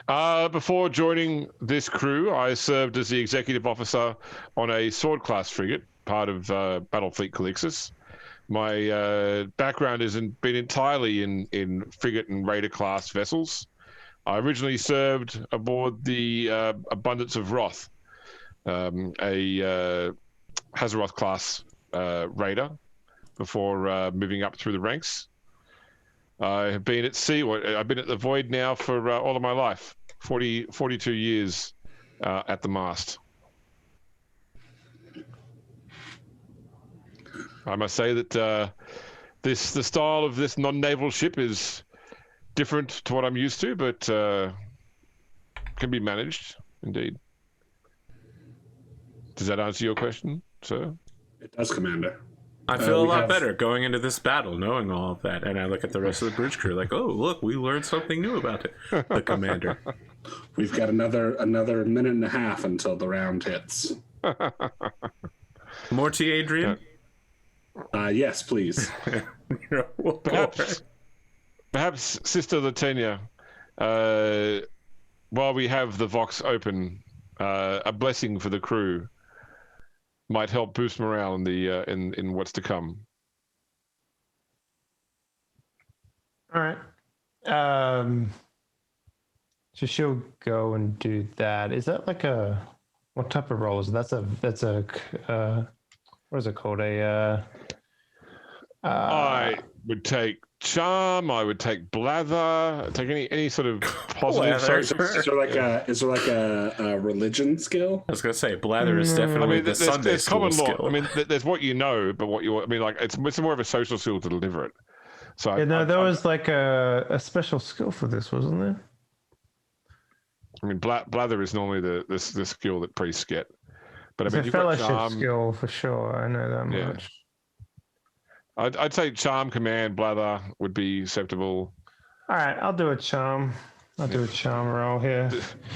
Before joining this crew, I served as the executive officer on a sword class frigate, part of Battlefleet Calixis. My background has been entirely in frigate and raider class vessels. I originally served aboard the Abundance of Wrath, a Hazaroth class raider, before moving up through the ranks. I have been at sea. I've been at the Void now for all of my life, 42 years at the mast. I must say that the style of this non-naval ship is different to what I'm used to, but can be managed, indeed. Does that answer your question, sir? It does, Commander. I feel a lot better going into this battle, knowing all of that. And I look at the rest of the bridge crew like, oh, look, we learned something new about it. The Commander. We've got another minute and a half until the round hits. More tea, Adrian? Yes, please. Perhaps Sister Leteinia, while we have the Vox open, a blessing for the crew might help boost morale in the in what's to come. All right. So she'll go and do that. Is that like what type of roll is it? That's a what is it called? I would take charm. I would take blather. Take any sort of positive. Is there like a religion skill? I was gonna say blather is definitely the Sunday school skill. I mean, there's what you know, but what you. I mean, like it's more of a social skill to deliver it. So there was like a special skill for this, wasn't there? I mean, blather is normally the skill that priests get. But It's I mean, a fellowship skill for sure. I know that much. I'd say charm, command, blather would be acceptable. All right, I'll do a charm. I'll do a charm roll here.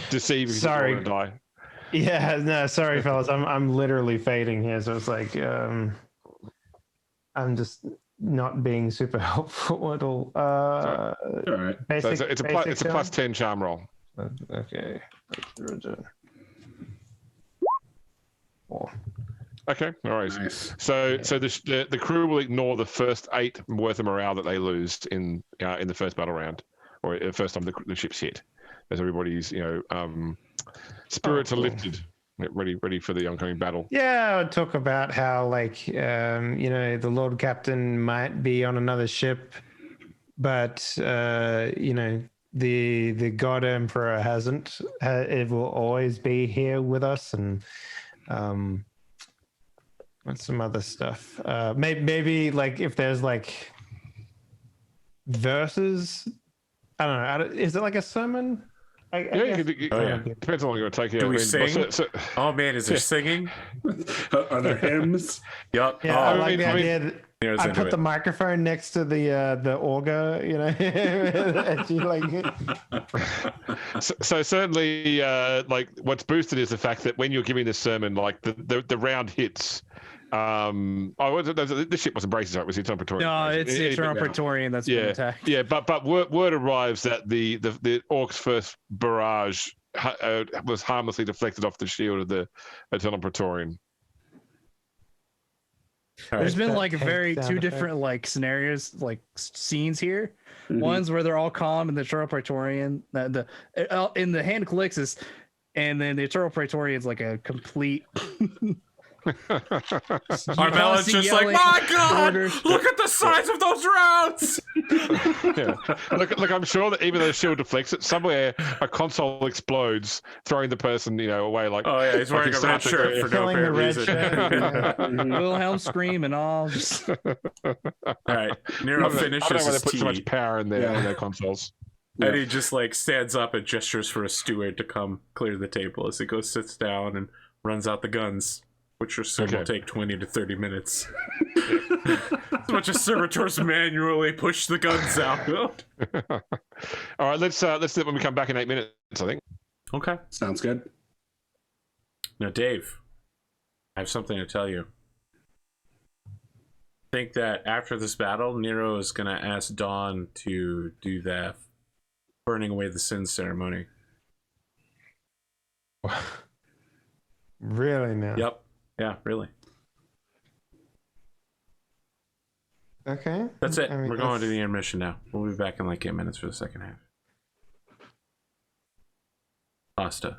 Deceive if you want to die. Yeah, no, sorry, fellas. I'm literally fading here, so it's like I'm just not being super helpful at all. All right. Basic, So it's a plus 10 charm roll. Okay. Four. Okay, all right. Nice. So the crew will ignore the first 8 worth of morale that they lose in the first battle round, or the first time the ship's hit, as everybody's spirits are lifted, ready for the oncoming battle. Yeah, I'll talk about how the Lord Captain might be on another ship, but the God Emperor hasn't. It will always be here with us, and what's some other stuff? Maybe like if there's like verses. I don't know. Is it like a sermon? Depends on what you're going to take. Do we sing? Oh man, is there singing? Are there hymns? Yup. Yeah, I like the idea that I put the it. microphone next to the orga, and she like. So certainly, like what's boosted is the fact that when you're giving this sermon, like the round hits. The ship wasn't braces, right? It was the Eternal Praetorian. No, it's the Eternal Praetorian that's been attacked. Yeah, but word arrives that the Orcs' first barrage was harmlessly deflected off the shield of the Eternal Praetorian. There's been like two different like scenarios, like scenes here. Mm-hmm. Ones where they're all calm in the Eternal Praetorian, in the Hand of Calixis, and then the Eternal Praetorian's like a complete. Armella's just like, my God! Look at the size of those rounds! Look, I'm sure that even though the shield deflects it, somewhere a console explodes, throwing the person, away. Like, oh yeah, he's wearing a red shirt for no apparent reason. Wilhelm scream and all. All right, Nero finishes I don't know why they his put tea. so much power in their consoles. And he just like stands up and gestures for a steward to come clear the table as he goes, sits down, and runs out the guns. Which will take 20 to 30 minutes. As much as servitors manually push the guns out. All right, let's do it when we come back in 8 minutes, I think. Okay. Sounds good. Now, Dave, I have something to tell you. I think that after this battle, Nero is going to ask Dawn to do that burning away the sin ceremony. Really now? Yep. Yeah, really. Okay. That's it. We're going to the intermission now. We'll be back in like 8 minutes for the second half. Pasta.